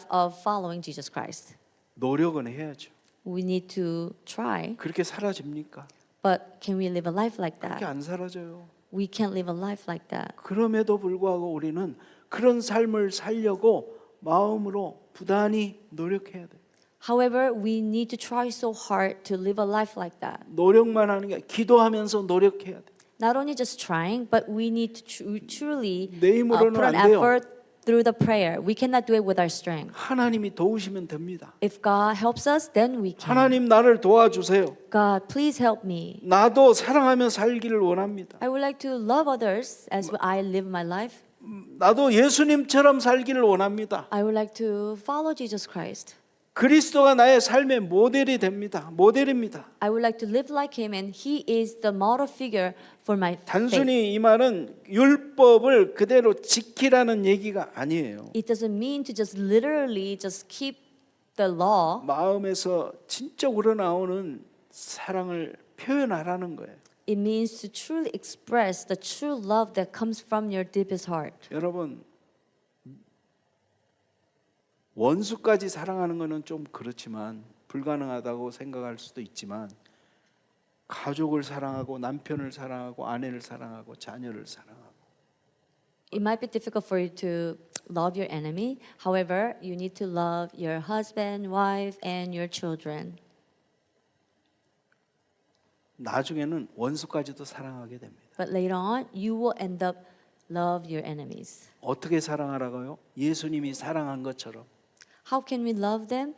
of following Jesus Christ. 노력은 해야죠. We need to try, 그렇게 사라집니까? but can we live a life like 그렇게 that? 안 사라져요. We can't live a life like that. 그럼에도 불구하고 우리는 그런 삶을 살려고 마음으로 부단히 노력해야 돼요. However, we need to try so hard to live a life like that. 노력만 하는 게 아니라 기도하면서 노력해야 돼요. Not only just trying, but we need to truly 내 힘으로는 put an 안 돼요. effort through the prayer. We cannot do it with our strength. 하나님이 도우시면 됩니다. If God helps us, then we can. 하나님 나를 도와주세요. God, please help me. 나도 사랑하며 살기를 원합니다. I would like to love others as I live my life. 나도 예수님처럼 살기를 원합니다. I would like to follow Jesus Christ. 그리스도가 나의 삶의 모델이 됩니다. 모델입니다. I would like to live like Him, and He is the model figure for my faith. 단순히 이 말은 율법을 그대로 지키라는 얘기가 아니에요. It doesn't mean to just literally just keep the law. 마음에서 진짜 우러나오는 사랑을 표현하라는 거예요. It means to truly express the true love that comes from your deepest heart. 여러분, 원수까지 사랑하는 것은 좀 그렇지만 불가능하다고 생각할 수도 있지만 가족을 사랑하고 남편을 사랑하고 아내를 사랑하고 자녀를 사랑하고 It might be difficult for you to love your enemy. However, you need to love your husband, wife, and your children. 나중에는 원수까지도 사랑하게 됩니다. But later on, you will end up love your enemies. 어떻게 사랑하라고요? 예수님이 사랑한 것처럼. How can we love them?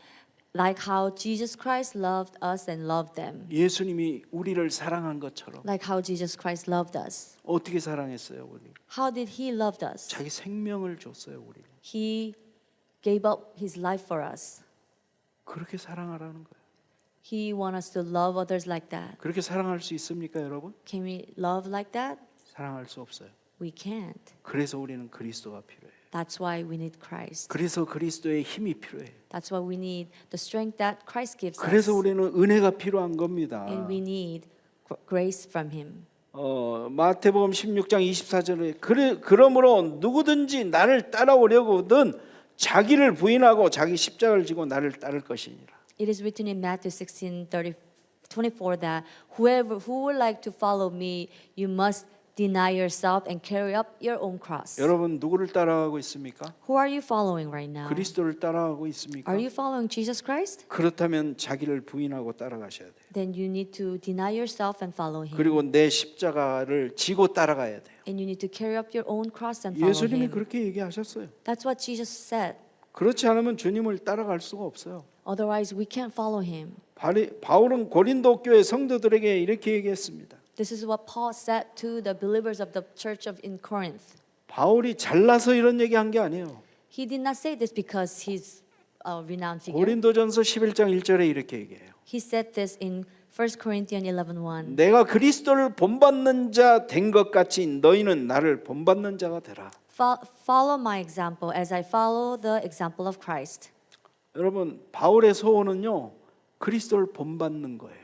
Like how Jesus Christ loved us and loved them. 예수님이 우리를 사랑한 것처럼. Like how Jesus Christ loved us. 어떻게 사랑했어요, 우리? How did he love us? 자기 생명을 줬어요, 우리. He gave up his life for us. 그렇게 사랑하라는 거예요. He wants us to love others like that. 그렇게 사랑할 수 있습니까, 여러분? Can we love like that? 사랑할 수 없어요. We can't. 그래서 우리는 그리스도가 필요해요. That's why we need Christ. 그래서 그리스도의 힘이 필요해요. That's why we need the strength that Christ gives us. 그래서 우리는 은혜가 필요한 겁니다. And we need grace from him. 마태복음 16장 24절에 그러므로 누구든지 나를 따라오려거든 자기를 부인하고 자기 십자가를 지고 나를 따를 것이니라. It is written in Matthew 16:24 that who would like to follow me, you must deny yourself and carry up your own cross. 여러분 누구를 따라가고 있습니까? Who are you following right now? 그리스도를 따라가고 있습니까? Are you following Jesus Christ? 그렇다면 자기를 부인하고 따라가셔야 돼요. Then you need to deny yourself and follow him. 그리고 내 십자가를 지고 따라가야 돼요. And you need to carry up your own cross and follow 예수님이 him. 그렇게 얘기하셨어요. That's what Jesus said. 그렇지 않으면 주님을 따라갈 수가 없어요. Otherwise, we can't follow him. 바울은 고린도 교회 성도들에게 이렇게 얘기했습니다. This is what Paul said to the believers of the church in Corinth. 바울이 잘나서 이런 얘기한 게 아니에요. He did not say this because he's a renowned figure. 고린도전서 11장 1절에 이렇게 얘기해요. He said this in 1 Corinthians 11:1. 내가 그리스도를 본받는 자 된 것 같이 너희는 나를 본받는 자가 되라. Follow my example as I follow the example of Christ. 여러분 바울의 소원은요 그리스도를 본받는 거예요.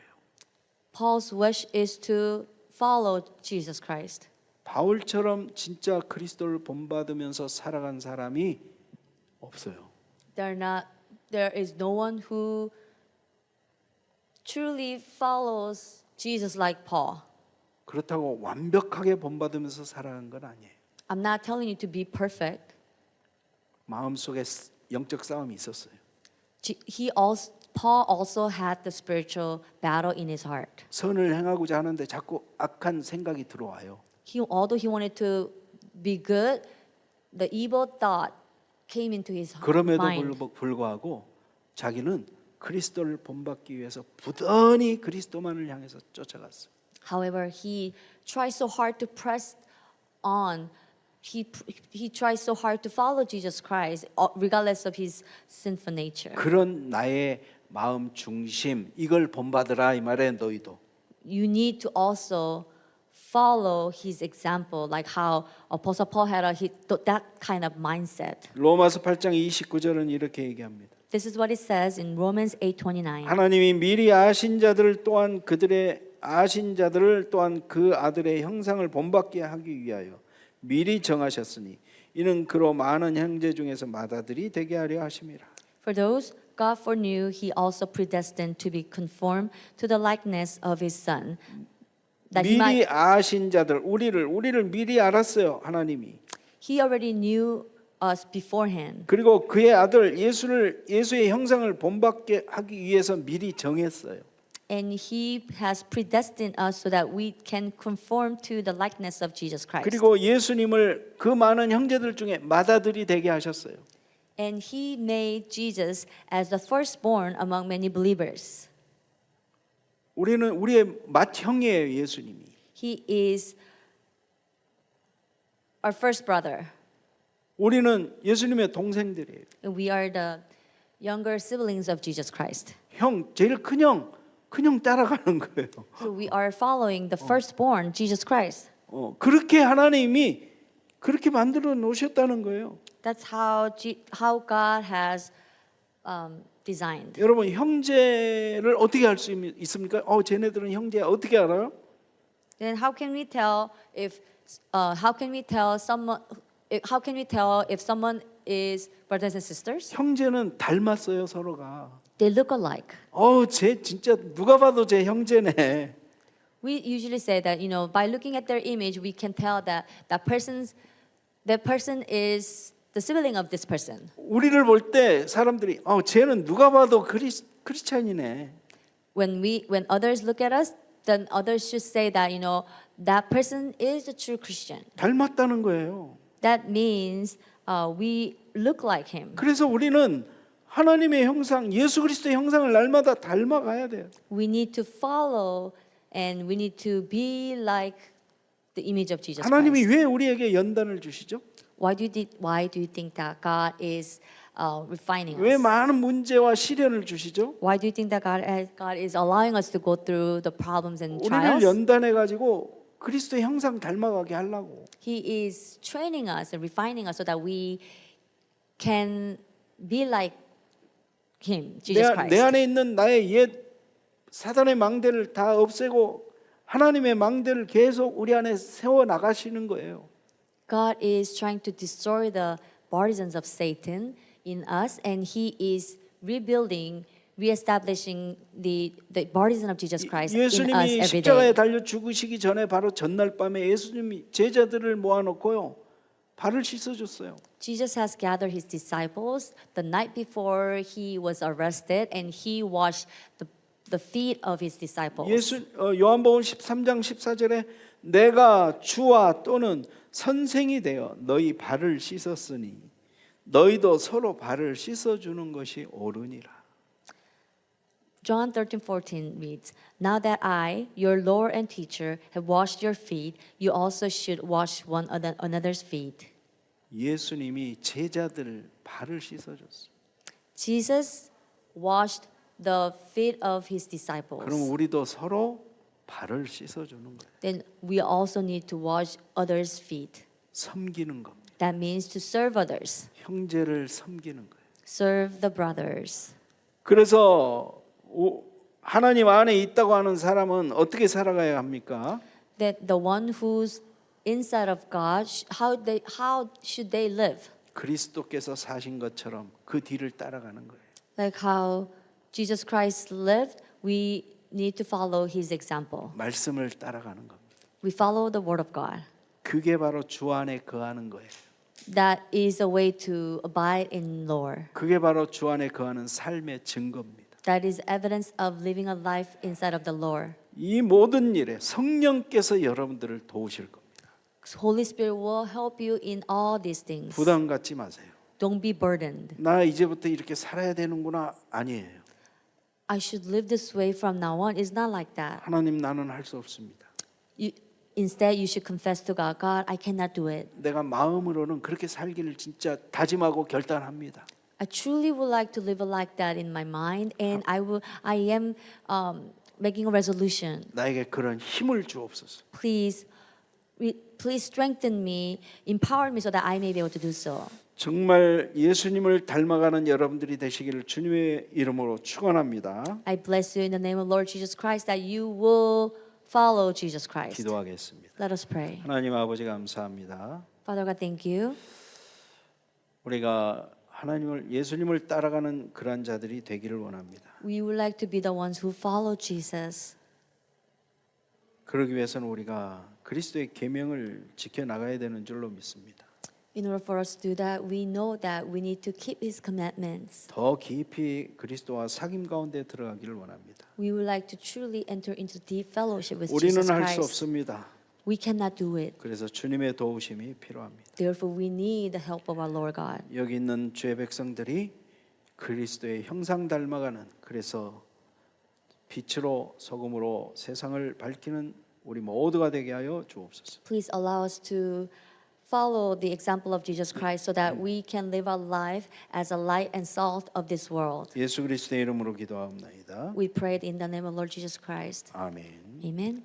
Paul's wish is to follow Jesus Christ. 바울처럼 진짜 그리스도를 본받으면서 살아간 사람이 없어요. There is no one who truly follows Jesus like Paul. 그렇다고 완벽하게 본받으면서 살아간 건 아니에요. I'm not telling you to be perfect. 마음속에 영적 싸움이 있었어요. Paul also had the spiritual battle in his heart. 선을 행하고자 하는데 자꾸 악한 생각이 들어와요. Although he wanted to be good, the evil thought came into his 그럼에도 mind. 불구하고 자기는 그리스도를 본받기 위해서 부단히 그리스도만을 향해서 쫓아갔어요. However, he tried so hard to press on. He tries so hard to follow Jesus Christ, regardless of his sinful nature. 그런 나의 마음 중심 이걸 본받으라 이 말에 너희도. You need to also follow his example, like how Apostle Paul had that kind of mindset. 로마서 8장 29절은 이렇게 얘기합니다. This is what it says in Romans 8:29. 하나님이 미리 아신 자들을 또한 그 아들의 형상을 본받게 하기 위하여 미리 정하셨으니 이는 그로 많은 형제 중에서 맏아들이 되게 하려 하심이라. For those God foreknew, he also predestined to be conformed to the likeness of his son. That he 미리 might, 아신 자들 우리를 미리 알았어요. 하나님이. he already knew us beforehand. 그리고 그의 아들 예수의 형상을 본받게 하기 위해서 미리 정했어요. And he has predestined us so that we can conform to the likeness of Jesus Christ. 그리고 예수님을 그 많은 형제들 중에 맏아들이 되게 하셨어요. And he made Jesus as the firstborn among many believers. 우리는 우리의 맏형이에요, 예수님이. He is our first brother. 우리는 예수님의 동생들이에요. And we are the younger siblings of Jesus Christ. 제일 큰 형 따라가는 거예요. So we are following the firstborn, Jesus Christ. 그렇게 하나님이 그렇게 만들어 놓으셨다는 거예요. That's how God has designed. 여러분 형제를 어떻게 알 수 있습니까? 쟤네들은 형제야 어떻게 알아요? Then how can we tell if someone is brothers and sisters? 형제는 닮았어요 서로가. They look alike. 쟤 진짜 누가 봐도 제 형제네. We usually say that, by looking at their image, we can tell that that person is the sibling of this person. 우리를 볼 때 사람들이 쟤는 누가 봐도 크리스찬이네. When others look at us, then others should say that, that person is a true Christian. 닮았다는 거예요. That means we look like him. 그래서 우리는 하나님의 형상, 예수 그리스도의 형상을 날마다 닮아가야 돼요. We need to follow and we need to be like the image of Jesus 하나님이 Christ. 왜 우리에게 연단을 주시죠? Why do you think that God is refining 왜 us? 많은 문제와 시련을 주시죠? Why do you think that God is allowing us to go through the problems and 우리를 trials? 연단해 가지고 그리스도의 형상 닮아가게 하려고. He is training us and refining us so that we can be like Him, Jesus 내 Christ. 안에 있는 나의 옛 사단의 망대를 다 없애고 하나님의 망대를 계속 우리 안에 세워 나가시는 거예요. God is trying to destroy the partisans of Satan in us, and He is rebuilding, reestablishing the partisan of Jesus Christ in us 예수님이 every 십자가에 day. 달려 죽으시기 전에 바로 전날 밤에 예수님이 제자들을 모아놓고요 발을 씻어줬어요. Jesus has gathered His disciples the night before He was arrested, and He washed the feet of His disciples. 요한복음 13장 14절에 내가 주와 또는 선생이 되어 너희 발을 씻었으니 너희도 서로 발을 씻어주는 것이 옳으니라. John 13:14 reads, "Now that I, your Lord and teacher, have washed your feet, you also should wash one another's feet." 예수님이 제자들 발을 씻어줬어요. Jesus washed the feet of His 그럼 disciples. 우리도 서로 발을 씻어주는 거예요. Then we also need to wash others' feet. 섬기는 겁니다. That means to serve others, 형제를 섬기는 거예요. serve the brothers. 그래서 하나님 안에 있다고 하는 사람은 어떻게 살아가야 합니까? That the one who's inside of God, how should they live? 그리스도께서 사신 것처럼 그 뒤를 따라가는 거예요. Like how Jesus Christ lived, we need to follow His example. 말씀을 따라가는 겁니다. We follow the Word of God. 그게 바로 주 안에 거하는 거예요. That is a way to abide in Lord. 그게 바로 주 안에 거하는 삶의 증거입니다. That is evidence of living a life inside of the Lord. 이 모든 일에 성령께서 여러분들을 도우실 겁니다. Holy Spirit will help you in all these things. 부담 갖지 마세요. Don't be burdened. 나 이제부터 이렇게 살아야 되는구나 아니에요. I should live this way from now on. It's not like that. 하나님 나는 할 수 없습니다. Instead, you should confess to God, God, I cannot do it. 내가 마음으로는 그렇게 살기를 진짜 다짐하고 결단합니다. I truly would like to live like that in my mind, and I am making a resolution. 나에게 그런 힘을 주옵소서. Please strengthen me, empower me so that I may be able to do so. 정말 예수님을 닮아가는 여러분들이 되시기를 주님의 이름으로 축원합니다. I bless you in the name of Lord Jesus Christ that you will follow Jesus Christ. 기도하겠습니다. Let us pray. 하나님 아버지 감사합니다. Father God, thank you. 우리가 하나님을 예수님을 따라가는 그러한 자들이 되기를 원합니다. We would like to be the ones who follow Jesus. 그러기 위해서는 우리가 그리스도의 계명을 지켜 나가야 되는 줄로 믿습니다. In order for us to do that, we know that we need to keep His commandments. 더 깊이 그리스도와 사귐 가운데 들어가기를 원합니다. We would like to truly enter into deep fellowship with 우리는 Jesus 할 수 Christ. 없습니다. We cannot do it. 그래서 주님의 도우심이 필요합니다. Therefore, we need the help of our Lord God. 여기 있는 주의 백성들이 그리스도의 형상 닮아가는 그래서 빛으로 소금으로 세상을 밝히는 우리 모두가 되게 하여 주옵소서. Please allow us to follow the example of Jesus Christ so that we can live our life as a light and salt of this world. 예수 그리스도의 이름으로 기도하옵나이다. We pray in the name of Lord Jesus Christ. 아멘. Amen.